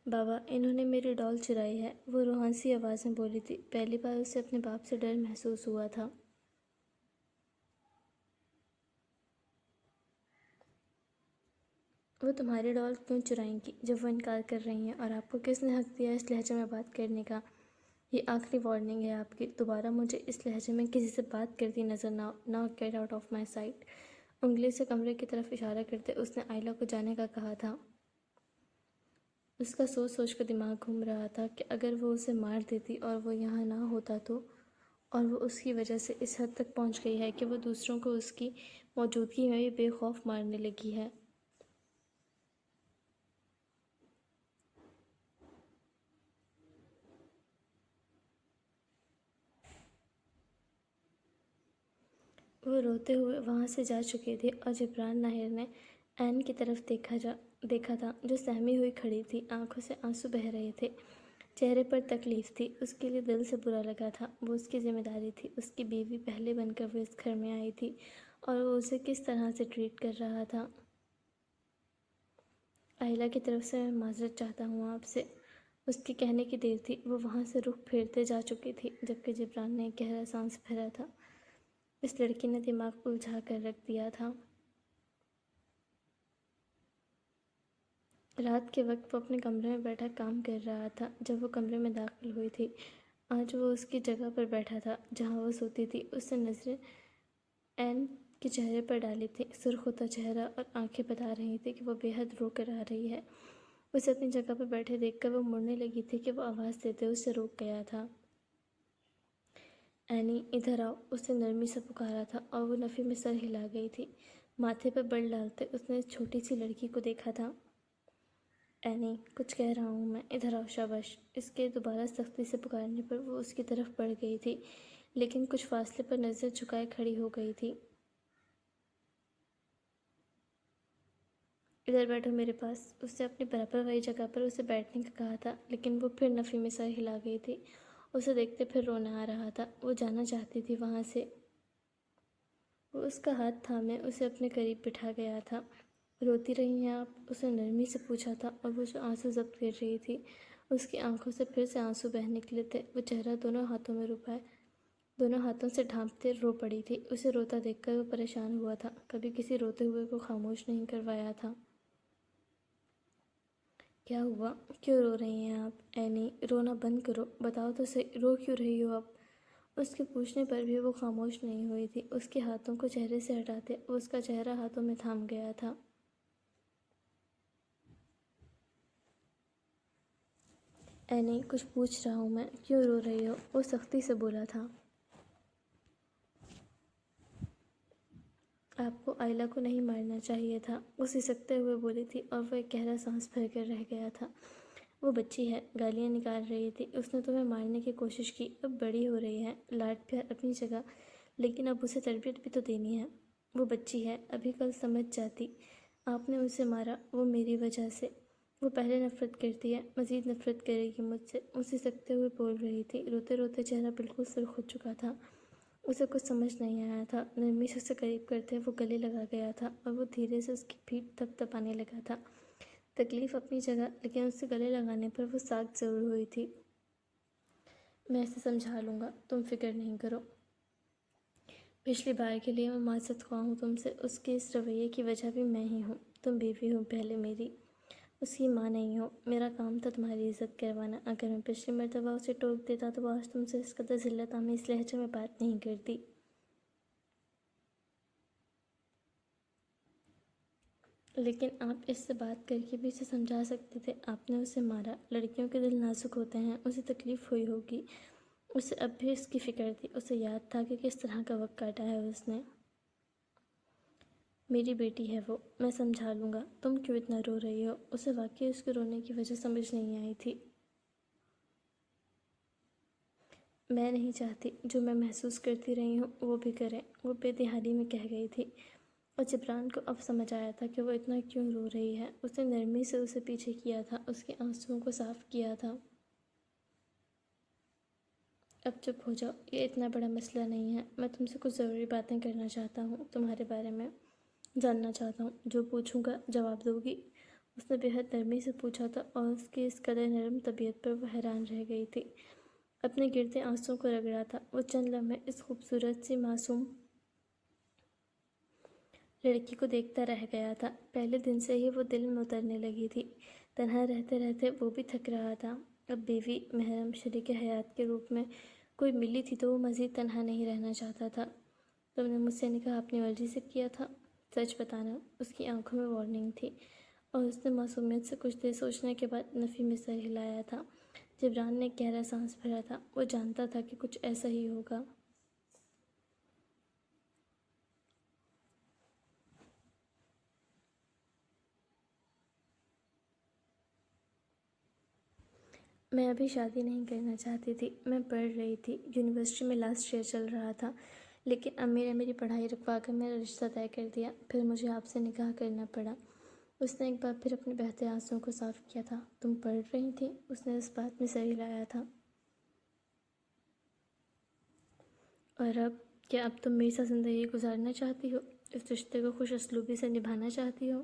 بابا، انہوں نے میری ڈال چرائی ہے، وہ روحان سی آواز میں بولی تھی۔ پہلی بار اسے اپنے باپ سے ڈر محسوس ہوا تھا۔ وہ تمہاری ڈال کیوں چرائیں گی جب وہ انکار کر رہی ہیں؟ اور آپ کو کس نے حق دیا اس لہجے میں بات کرنے کا؟ یہ آخری وارننگ ہے آپ کی، دوبارہ مجھے اس لہجے میں کسی سے بات کرتی نظر نہ آؤ۔ Now get out of my sight. انگلی سے کمرے کی طرف اشارہ کرتے اس نے آئلہ کو جانے کا کہا تھا۔ اس کا سوچ سوچ کر دماغ گھوم رہا تھا کہ اگر وہ اسے مار دیتی اور وہ یہاں نہ ہوتا تو، اور وہ اس کی وجہ سے اس حد تک پہنچ گئی ہے کہ وہ دوسروں کو اس کی موجودگی میں بھی بے خوف مارنے لگی ہے۔ وہ روتے ہوئے وہاں سے جا چکے تھے اور جبران ناہر نے این کی طرف دیکھا تھا، جو سہمی ہوئی کھڑی تھی۔ آنکھوں سے آنسو بہہ رہے تھے، چہرے پر تکلیف تھی۔ اس کے لیے دل سے برا لگا تھا، وہ اس کی ذمہ داری تھی، اس کی بیوی پہلے بن کر وہ اس گھر میں آئی تھی، اور وہ اسے کس طرح سے ٹریٹ کر رہا تھا۔ آئلہ کی طرف سے میں معذرت چاہتا ہوں آپ سے، اس کے کہنے کی دیر تھی۔ وہ وہاں سے رخ پھیرتے جا چکی تھی، جبکہ جبران نے ایک گہرا سانس بھرا تھا۔ اس لڑکی نے دماغ الجھا کر رکھ دیا تھا۔ رات کے وقت وہ اپنے کمرے میں بیٹھا کام کر رہا تھا جب وہ کمرے میں داخل ہوئی تھی۔ آج وہ اس کی جگہ پر بیٹھا تھا جہاں وہ سوتی تھی۔ اس نے نظریں این کے چہرے پر ڈالی تھی۔ سرخ ہوتا چہرہ اور آنکھیں بتا رہی تھی کہ وہ بے حد رو کر آ رہی ہے۔ اسے اپنی جگہ پر بیٹھے دیکھ کر وہ مڑنے لگی تھی کہ وہ آواز دیتے اسے روک گیا تھا۔ اینی، ادھر آؤ، اس نے نرمی سے پکارا تھا، اور وہ نفی میں سر ہلا گئی تھی۔ ماتھے پر بل ڈالتے اس نے اس چھوٹی سی لڑکی کو دیکھا تھا۔ اینی، کچھ کہہ رہا ہوں میں، ادھر آؤ، شاباش۔ اس کے دوبارہ سختی سے پکارنے پر وہ اس کی طرف بڑھ گئی تھی، لیکن کچھ فاصلے پر نظر جھکائے کھڑی ہو گئی تھی۔ ادھر بیٹھو میرے پاس، اس نے اپنی برابر والی جگہ پر اسے بیٹھنے کا کہا تھا، لیکن وہ پھر نفی میں سر ہلا گئی تھی۔ اسے دیکھتے پھر رونا آ رہا تھا، وہ جانا چاہتی تھی وہاں سے۔ وہ اس کا ہاتھ تھامے اسے اپنے قریب بٹھا گیا تھا۔ روتی رہی ہیں آپ؟ اس نے نرمی سے پوچھا تھا، اور وہ جو آنسو ضبط کر رہی تھی، اس کی آنکھوں سے پھر سے آنسو بہہ نکلے تھے۔ وہ چہرہ دونوں ہاتھوں میں روپائے دونوں ہاتھوں سے ڈھانپتے رو پڑی تھی۔ اسے روتا دیکھ کر وہ پریشان ہوا تھا، کبھی کسی روتے ہوئے کو خاموش نہیں کروایا تھا۔ کیا ہوا؟ کیوں رو رہی ہیں آپ؟ اینی، رونا بند کرو، بتاؤ تو صحیح، رو کیوں رہی ہو اب؟ اس کے پوچھنے پر بھی وہ خاموش نہیں ہوئی تھی۔ اس کے ہاتھوں کو چہرے سے ہٹاتے وہ اس کا چہرہ ہاتھوں میں تھام گیا تھا۔ اینی، کچھ پوچھ رہا ہوں میں، کیوں رو رہی ہو؟ وہ سختی سے بولا تھا۔ آپ کو آئلہ کو نہیں مارنا چاہیے تھا، وہ سسکتے ہوئے بولی تھی، اور وہ ایک گہرا سانس بھر کر رہ گیا تھا۔ وہ بچی ہے، گالیاں نکال رہی تھی، اس نے تمہیں مارنے کی کوشش کی، اب بڑی ہو رہی ہے، لاڈ پیار اپنی جگہ، لیکن اب اسے تربیت بھی تو دینی ہے۔ وہ بچی ہے، ابھی کل سمجھ جاتی۔ آپ نے اسے مارا، وہ میری وجہ سے۔ وہ پہلے نفرت کرتی ہے، مزید نفرت کرے گی مجھ سے، وہ سسکتے ہوئے بول رہی تھی۔ روتے روتے چہرہ بالکل سرخ ہو چکا تھا۔ اسے کچھ سمجھ نہیں آیا تھا۔ نرمی سے اسے قریب کرتے وہ گلے لگا گیا تھا، اور وہ دھیرے سے اس کی پیٹھ تپ تپانے لگا تھا۔ تکلیف اپنی جگہ، لیکن اسے گلے لگانے پر وہ ساکت ضرور ہوئی تھی۔ میں اسے سمجھا لوں گا، تم فکر نہیں کرو۔ پچھلی بار کے لیے میں معذرت خواہ ہوں تم سے، اس کے اس رویے کی وجہ بھی میں ہی ہوں۔ تم بیوی ہو پہلے میری، اس کی ماں نہیں ہو۔ میرا کام تھا تمہاری عزت کروانا۔ اگر میں پچھلی مرتبہ اسے ٹوک دیتا تو وہ آج تم سے اس قدر ذلت آمیز لہجے میں بات نہیں کرتی۔ لیکن آپ اس سے بات کر کے بھی اسے سمجھا سکتے تھے۔ آپ نے اسے مارا، لڑکیوں کے دل نازک ہوتے ہیں، اسے تکلیف ہوئی ہوگی، اسے اب بھی اس کی فکر تھی۔ اسے یاد تھا کہ کس طرح کا وقت کاٹا ہے اس نے۔ میری بیٹی ہے وہ، میں سمجھا لوں گا، تم کیوں اتنا رو رہی ہو؟ اسے واقعی اس کے رونے کی وجہ سمجھ نہیں آئی تھی۔ میں نہیں چاہتی جو میں محسوس کرتی رہی ہوں وہ بھی کریں، وہ بے دہانی میں کہہ گئی تھی۔ اور جبران کو اب سمجھ آیا تھا کہ وہ اتنا کیوں رو رہی ہے۔ اس نے نرمی سے اسے پیچھے کیا تھا، اس کے آنسوؤں کو صاف کیا تھا۔ اب چپ ہو جاؤ، یہ اتنا بڑا مسئلہ نہیں ہے، میں تم سے کچھ ضروری باتیں کرنا چاہتا ہوں، تمہارے بارے میں جاننا چاہتا ہوں، جو پوچھوں گا جواب دو گی؟ اس نے بے حد نرمی سے پوچھا تھا اور اس کی اس قدر نرم طبیعت پر وہ حیران رہ گئی تھی۔ اپنے گرتے آنسوؤں کو رگڑا تھا۔ وہ چند لمحے اس خوبصورت سی معصوم لڑکی کو دیکھتا رہ گیا تھا۔ پہلے دن سے ہی وہ دل میں اترنے لگی تھی۔ تنہا رہتے رہتے وہ بھی تھک رہا تھا۔ اب بیوی، محرم، شریک حیات کے روپ میں کوئی ملی تھی تو وہ مزید تنہا نہیں رہنا چاہتا تھا۔ تم نے مجھ سے نکاح اپنی مرضی سے کیا تھا؟ سچ بتانا۔ اس کی آنکھوں میں وارننگ تھی اور اس نے معصومیت سے کچھ دیر سوچنے کے بعد نفی میں سر ہلایا تھا۔ جبران نے گہرا سانس بھرا تھا۔ وہ جانتا تھا کہ کچھ ایسا ہی ہوگا۔ میں ابھی شادی نہیں کرنا چاہتی تھی، میں پڑھ رہی تھی، یونیورسٹی میں لاسٹ ایئر چل رہا تھا، لیکن امیر نے میری پڑھائی رکوا کر میرا رشتہ طے کر دیا، پھر مجھے آپ سے نکاح کرنا پڑا۔ اس نے ایک بار پھر اپنے بہتے آنسوؤں کو صاف کیا تھا۔ تم پڑھ رہی تھی؟ اس نے اس بات میں سر ہلایا تھا۔ اور اب کیا اب تم میرے ساتھ زندگی گزارنا چاہتی ہو؟ اس رشتے کو خوش اسلوبی سے نبھانا چاہتی ہو؟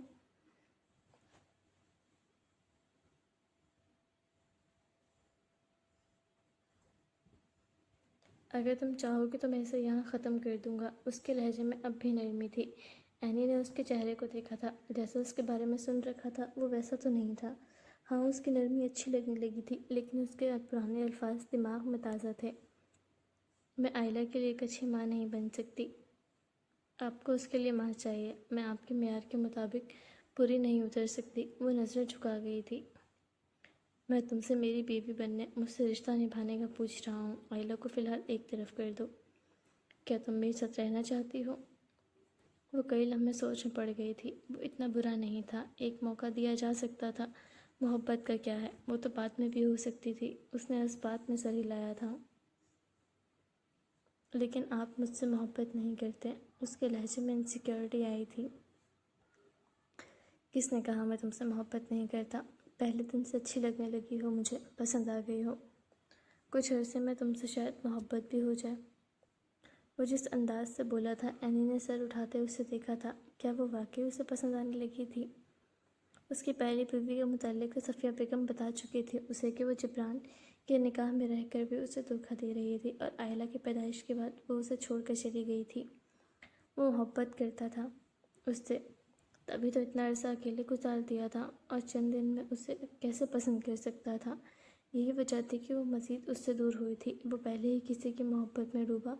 اگر تم چاہو گے تو میں اسے یہاں ختم کر دوں گا۔ اس کے لہجے میں اب بھی نرمی تھی۔ اینی نے اس کے چہرے کو دیکھا تھا۔ جیسا اس کے بارے میں سن رکھا تھا وہ ویسا تو نہیں تھا۔ ہاں، اس کی نرمی اچھی لگنے لگی تھی، لیکن اس کے پرانے الفاظ دماغ میں تازہ تھے۔ میں آئلہ کے لیے ایک اچھی ماں نہیں بن سکتی۔ آپ کو اس کے لیے ماں چاہیے۔ میں آپ کے معیار کے مطابق پوری نہیں اتر سکتی۔ وہ نظریں جھکا گئی تھی۔ میں تم سے میری بیوی بننے، مجھ سے رشتہ نبھانے کا پوچھ رہا ہوں۔ آئلہ کو فی الحال ایک طرف کر دو۔ کیا تم میرے ساتھ رہنا چاہتی ہو؟ وہ کئی لمحے سوچ میں پڑ گئی تھی۔ وہ اتنا برا نہیں تھا، ایک موقع دیا جا سکتا تھا۔ محبت کا کیا ہے، وہ تو بعد میں بھی ہو سکتی تھی۔ اس نے اس بات میں سر ہلایا تھا۔ لیکن آپ مجھ سے محبت نہیں کرتے۔ اس کے لہجے میں انسیکیورٹی آئی تھی۔ کس نے کہا میں تم سے محبت نہیں کرتا؟ پہلے دن سے اچھی لگنے لگی ہو، مجھے پسند آ گئی ہو۔ کچھ عرصے میں تم سے شاید محبت بھی ہو جائے۔ وہ جس انداز سے بولا تھا، اینی نے سر اٹھاتے اسے دیکھا تھا۔ کیا وہ واقعی اسے پسند آنے لگی تھی؟ اس کی پہلی بیوی کے متعلق صفیہ بیگم بتا چکی تھی اسے کہ وہ جبران کے نکاح میں رہ کر بھی اسے دھوکہ دے رہی تھی، اور آئلہ کی پیدائش کے بعد وہ اسے چھوڑ کر چلی گئی تھی۔ وہ محبت کرتا تھا اس سے، تبھی تو اتنا عرصہ اکیلے گزار دیا تھا، اور چند دن میں اسے کیسے پسند کر سکتا تھا؟ یہی وجہ تھی کہ وہ مزید اس سے دور ہوئی تھی۔ وہ پہلے ہی کسی کی محبت میں ڈوبا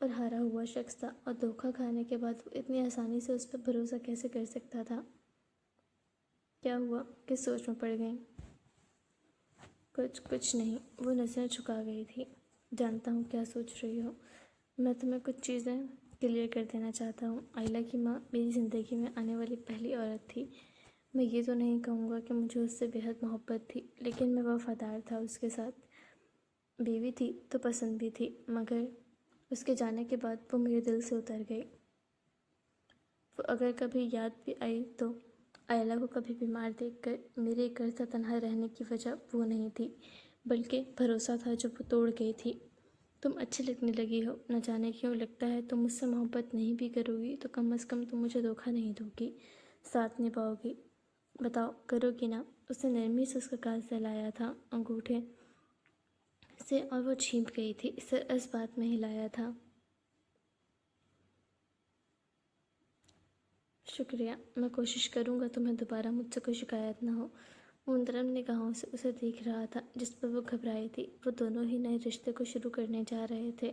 اور ہارا ہوا شخص تھا، اور دھوکہ کھانے کے بعد وہ اتنی آسانی سے اس پر بھروسہ کیسے کر سکتا تھا؟ کیا ہوا؟ کس سوچ میں پڑ گئیں؟ کچھ نہیں۔ وہ نظریں جھکا گئی تھی۔ جانتا ہوں کیا سوچ رہی ہو۔ میں تمہیں کچھ چیزیں کلیئر کر دینا چاہتا ہوں۔ آئلہ کی ماں میری زندگی میں آنے والی پہلی عورت تھی۔ میں یہ تو نہیں کہوں گا کہ مجھے اس سے بے حد محبت تھی، لیکن میں وفادار تھا اس کے ساتھ۔ بیوی تھی تو پسند بھی تھی، مگر اس کے جانے کے بعد وہ میرے دل سے اتر گئی۔ وہ اگر کبھی یاد بھی آئی تو آئلہ کو کبھی بیمار دیکھ کر میرے ایک عرصہ تنہا رہنے کی وجہ وہ نہیں تھی، بلکہ بھروسہ تھا جو وہ توڑ گئی تھی۔ تم اچھی لگنے لگی ہو، نہ جانے کیوں لگتا ہے تم مجھ سے محبت نہیں بھی کرو گی تو کم از کم تم مجھے دھوکہ نہیں دو گی، ساتھ نبھاؤ گی۔ بتاؤ، کرو گی نا؟ اس نے نرمی سے اس کا کاز سہلایا تھا انگوٹھے سے، اور وہ چھینپ گئی تھی۔ سر اس بات میں ہلایا تھا۔ شکریہ، میں کوشش کروں گا تمہیں دوبارہ مجھ سے کوئی شکایت نہ ہو۔ وہ نرم نگاہوں سے اسے دیکھ رہا تھا جس پر وہ گھبرائی تھی۔ وہ دونوں ہی نئے رشتے کو شروع کرنے جا رہے تھے۔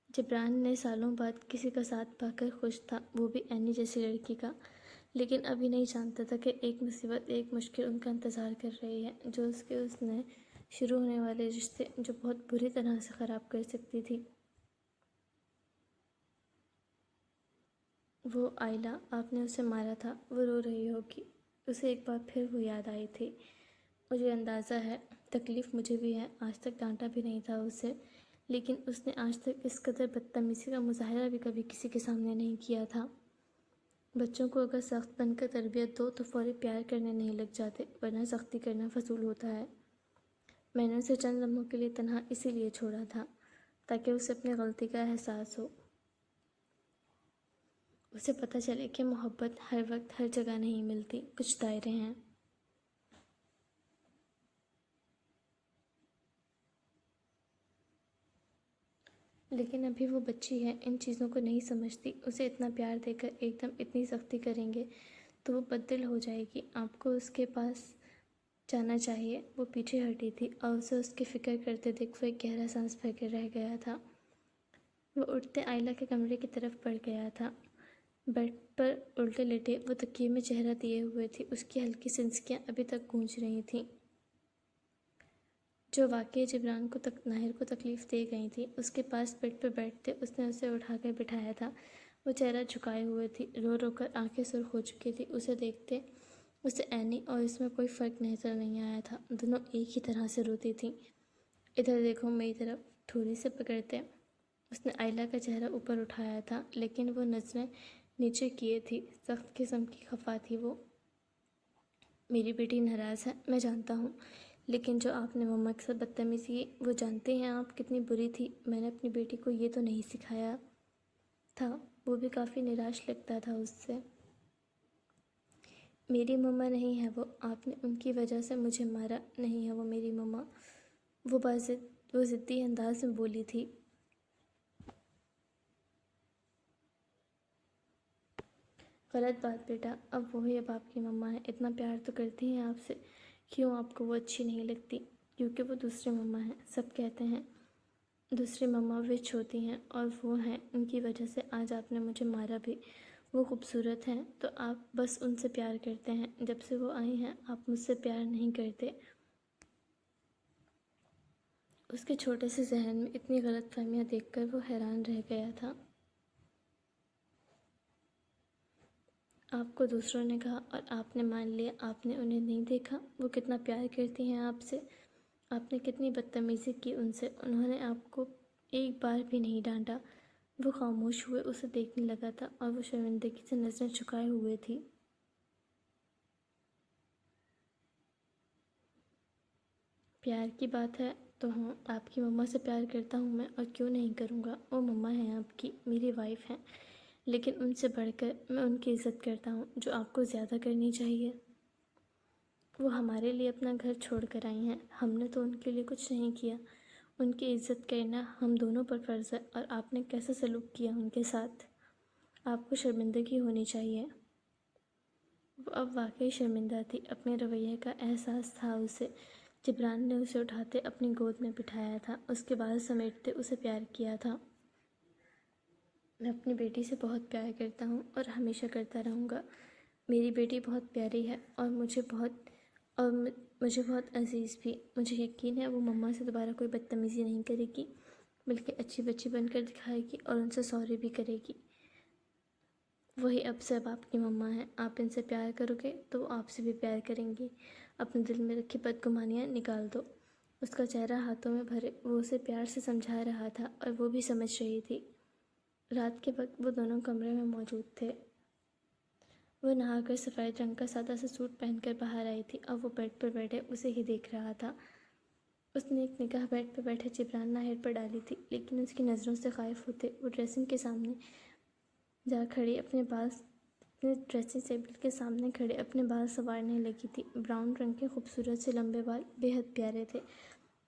جبران نے سالوں بعد کسی کا ساتھ پا کر خوش تھا، وہ بھی اینی جیسی لڑکی کا، لیکن ابھی نہیں جانتا تھا کہ ایک مصیبت، ایک مشکل ان کا انتظار کر رہی ہے جو اس نے شروع ہونے والے رشتے جو بہت بری طرح سے خراب کر سکتی تھی۔ وہ آئلہ، آپ نے اسے مارا تھا، وہ رو رہی ہوگی۔ اسے ایک بار پھر وہ یاد آئی تھی۔ مجھے اندازہ ہے، تکلیف مجھے بھی ہے، آج تک ڈانٹا بھی نہیں تھا اسے، لیکن اس نے آج تک اس قدر بدتمیزی کا مظاہرہ بھی کبھی کسی کے سامنے نہیں کیا تھا۔ بچوں کو اگر سخت بن کر تربیت دو تو فوری پیار کرنے نہیں لگ جاتے، ورنہ سختی کرنا فضول ہوتا ہے۔ میں نے اسے چند لمحوں کے لیے تنہا اسی لیے چھوڑا تھا تاکہ اسے اپنی غلطی کا احساس ہو، اسے پتہ چلے کہ محبت ہر وقت ہر جگہ نہیں ملتی، کچھ دائرے ہیں۔ لیکن ابھی وہ بچی ہے، ان چیزوں کو نہیں سمجھتی۔ اسے اتنا پیار دے کر ایک دم اتنی سختی کریں گے تو وہ بددل ہو جائے گی۔ آپ کو اس کے پاس جانا چاہیے۔ وہ پیچھے ہٹی تھی اور اسے اس کی فکر کرتے دیکھ وہ ایک گہرا سانس بھر کے رہ گیا تھا۔ وہ اٹھتے آئلہ کے کمرے کی طرف بڑھ گیا تھا۔ بیڈ پر الٹے لیٹے وہ تکیے میں چہرہ دیے ہوئے تھی، اس کی ہلکی سنسکیاں ابھی تک گونج رہی تھیں جو واقعی جبران کو ناہر کو تکلیف دے گئی تھی۔ اس کے پاس بیڈ پر بیٹھتے اس نے اسے اٹھا کر بٹھایا تھا۔ وہ چہرہ جھکائے ہوئے تھی، رو رو کر آنکھیں سرخ ہو چکی تھی۔ اسے دیکھتے اسے اینی اور اس میں کوئی فرق نظر نہیں آیا تھا، دونوں ایک ہی طرح سے روتی تھیں۔ ادھر دیکھو میری طرف، تھوڑی سے پکڑتے اس نے آئلہ کا چہرہ اوپر اٹھایا تھا، لیکن وہ نظریں نیچے کیے تھی، سخت قسم کی خفا تھی وہ۔ میری بیٹی ناراض ہے، میں جانتا ہوں، لیکن جو آپ نے مما کے ساتھ بدتمیزی کی، وہ جانتے ہیں آپ کتنی بری تھی۔ میں نے اپنی بیٹی کو یہ تو نہیں سکھایا تھا۔ وہ بھی کافی نراش لگتا تھا اس سے۔ میری مما نہیں ہے وہ، آپ نے ان کی وجہ سے مجھے مارا، نہیں ہے وہ میری مما، وہ ضدی انداز میں بولی تھی۔ غلط بات بیٹا، اب وہی اب آپ کی مما ہے، اتنا پیار تو کرتی ہیں آپ سے، کیوں آپ کو وہ اچھی نہیں لگتی؟ کیونکہ وہ دوسری مما ہیں، سب کہتے ہیں دوسری مما وچ ہوتی ہیں، اور وہ ہیں، ان کی وجہ سے آج آپ نے مجھے مارا بھی۔ وہ خوبصورت ہیں تو آپ بس ان سے پیار کرتے ہیں، جب سے وہ آئی ہیں آپ مجھ سے پیار نہیں کرتے۔ اس کے چھوٹے سے ذہن میں اتنی غلط فہمیاں دیکھ کر وہ حیران رہ گیا تھا۔ آپ کو دوسروں نے کہا اور آپ نے مان لیا، آپ نے انہیں نہیں دیکھا وہ کتنا پیار کرتی ہیں آپ سے، آپ نے کتنی بدتمیزی کی ان سے، انہوں نے آپ کو ایک بار بھی نہیں ڈانٹا۔ وہ خاموش ہوئے اسے دیکھنے لگا تھا اور وہ شرمندگی سے نظریں جھکائے ہوئے تھی۔ پیار کی بات ہے تو ہوں، آپ کی مما سے پیار کرتا ہوں میں، اور کیوں نہیں کروں گا، وہ مما ہیں آپ کی، میری وائف ہیں، لیکن ان سے بڑھ کر میں ان کی عزت کرتا ہوں، جو آپ کو زیادہ کرنی چاہیے۔ وہ ہمارے لیے اپنا گھر چھوڑ کر آئی ہیں، ہم نے تو ان کے لیے کچھ نہیں کیا، ان کی عزت کرنا ہم دونوں پر فرض ہے، اور آپ نے کیسا سلوک کیا ان کے ساتھ، آپ کو شرمندگی ہونی چاہیے۔ وہ اب واقعی شرمندہ تھی، اپنے رویے کا احساس تھا اسے۔ جبران نے اسے اٹھاتے اپنی گود میں بٹھایا تھا، اس کے بال سمیٹتے اسے پیار کیا تھا۔ میں اپنی بیٹی سے بہت پیار کرتا ہوں اور ہمیشہ کرتا رہوں گا۔ میری بیٹی بہت پیاری ہے اور مجھے بہت عزیز بھی۔ مجھے یقین ہے وہ مما سے دوبارہ کوئی بدتمیزی نہیں کرے گی، بلکہ اچھی بچی بن کر دکھائے گی اور ان سے سوری بھی کرے گی۔ وہی اب سے اب آپ کی مما ہیں، آپ ان سے پیار کرو گے تو وہ آپ سے بھی پیار کریں گی۔ اپنے دل میں رکھی بدگمانیاں نکال دو۔ اس کا چہرہ ہاتھوں میں بھرے وہ اسے پیار سے سمجھا رہا تھا اور وہ بھی سمجھ رہی تھی۔ رات کے وقت وہ دونوں کمرے میں موجود تھے۔ وہ نہا کر سفید رنگ کا سادہ سا سوٹ پہن کر باہر آئی تھی اور وہ بیڈ پر بیٹھے اسے ہی دیکھ رہا تھا۔ اس نے ایک نگاہ بیڈ پر بیٹھے جبران ناہر پر ڈالی تھی، لیکن اس کی نظروں سے غائب ہوتے وہ ڈریسنگ کے سامنے جا کھڑی اپنے ڈریسنگ ٹیبل کے سامنے کھڑے اپنے بال سنوارنے لگی تھی۔ براؤن رنگ کے خوبصورت سے لمبے بال بے حد پیارے تھے،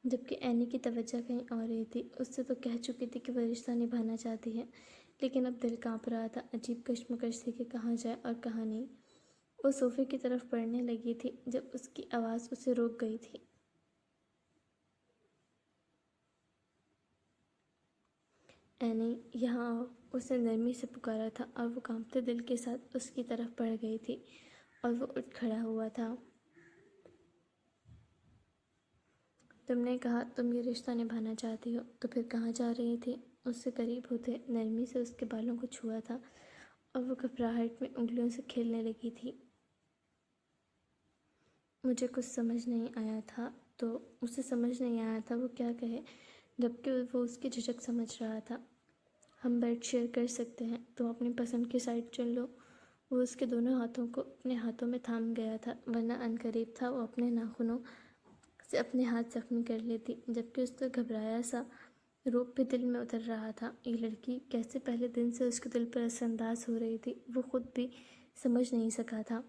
جبکہ اینی کی توجہ کہیں اور رہی تھی۔ اس سے تو کہہ چکی تھی کہ وہ رشتہ نبھانا چاہتی ہے، لیکن اب دل کانپ رہا تھا، عجیب کشمکش تھی کہ کہاں جائے اور کہاں نہیں۔ وہ صوفے کی طرف بڑھنے لگی تھی جب اس کی آواز اسے روک گئی تھی۔ اینی، یہاں آؤ، اس نے نرمی سے پکارا تھا اور وہ کانپتے دل کے ساتھ اس کی طرف بڑھ گئی تھی اور وہ اٹھ کھڑا ہوا تھا۔ تم نے کہا تم یہ رشتہ نبھانا چاہتی ہو، تو پھر کہاں جا رہی تھی؟ اس سے قریب ہوتے نرمی سے اس کے بالوں کو چھوا تھا اور وہ گھبراہٹ میں انگلیوں سے کھیلنے لگی تھی۔ مجھے کچھ سمجھ نہیں آیا تھا تو اسے سمجھ نہیں آیا تھا وہ کیا کہے، جبکہ وہ اس کی جھجک سمجھ رہا تھا۔ ہم بیڈ شیئر کر سکتے ہیں، تم اپنی پسند کی سائڈ چن لو۔ وہ اس کے دونوں ہاتھوں کو اپنے ہاتھوں میں تھام گیا تھا، ورنہ عنقریب تھا وہ اپنے ناخنوں سے اپنے ہاتھ زخمی کر لیتی، جبکہ اس کا گھبرایا سا روپ بھی دل میں اتر رہا تھا۔ یہ لڑکی کیسے پہلے دن سے اس کے دل پر اثر انداز ہو رہی تھی وہ خود بھی سمجھ نہیں سکا تھا۔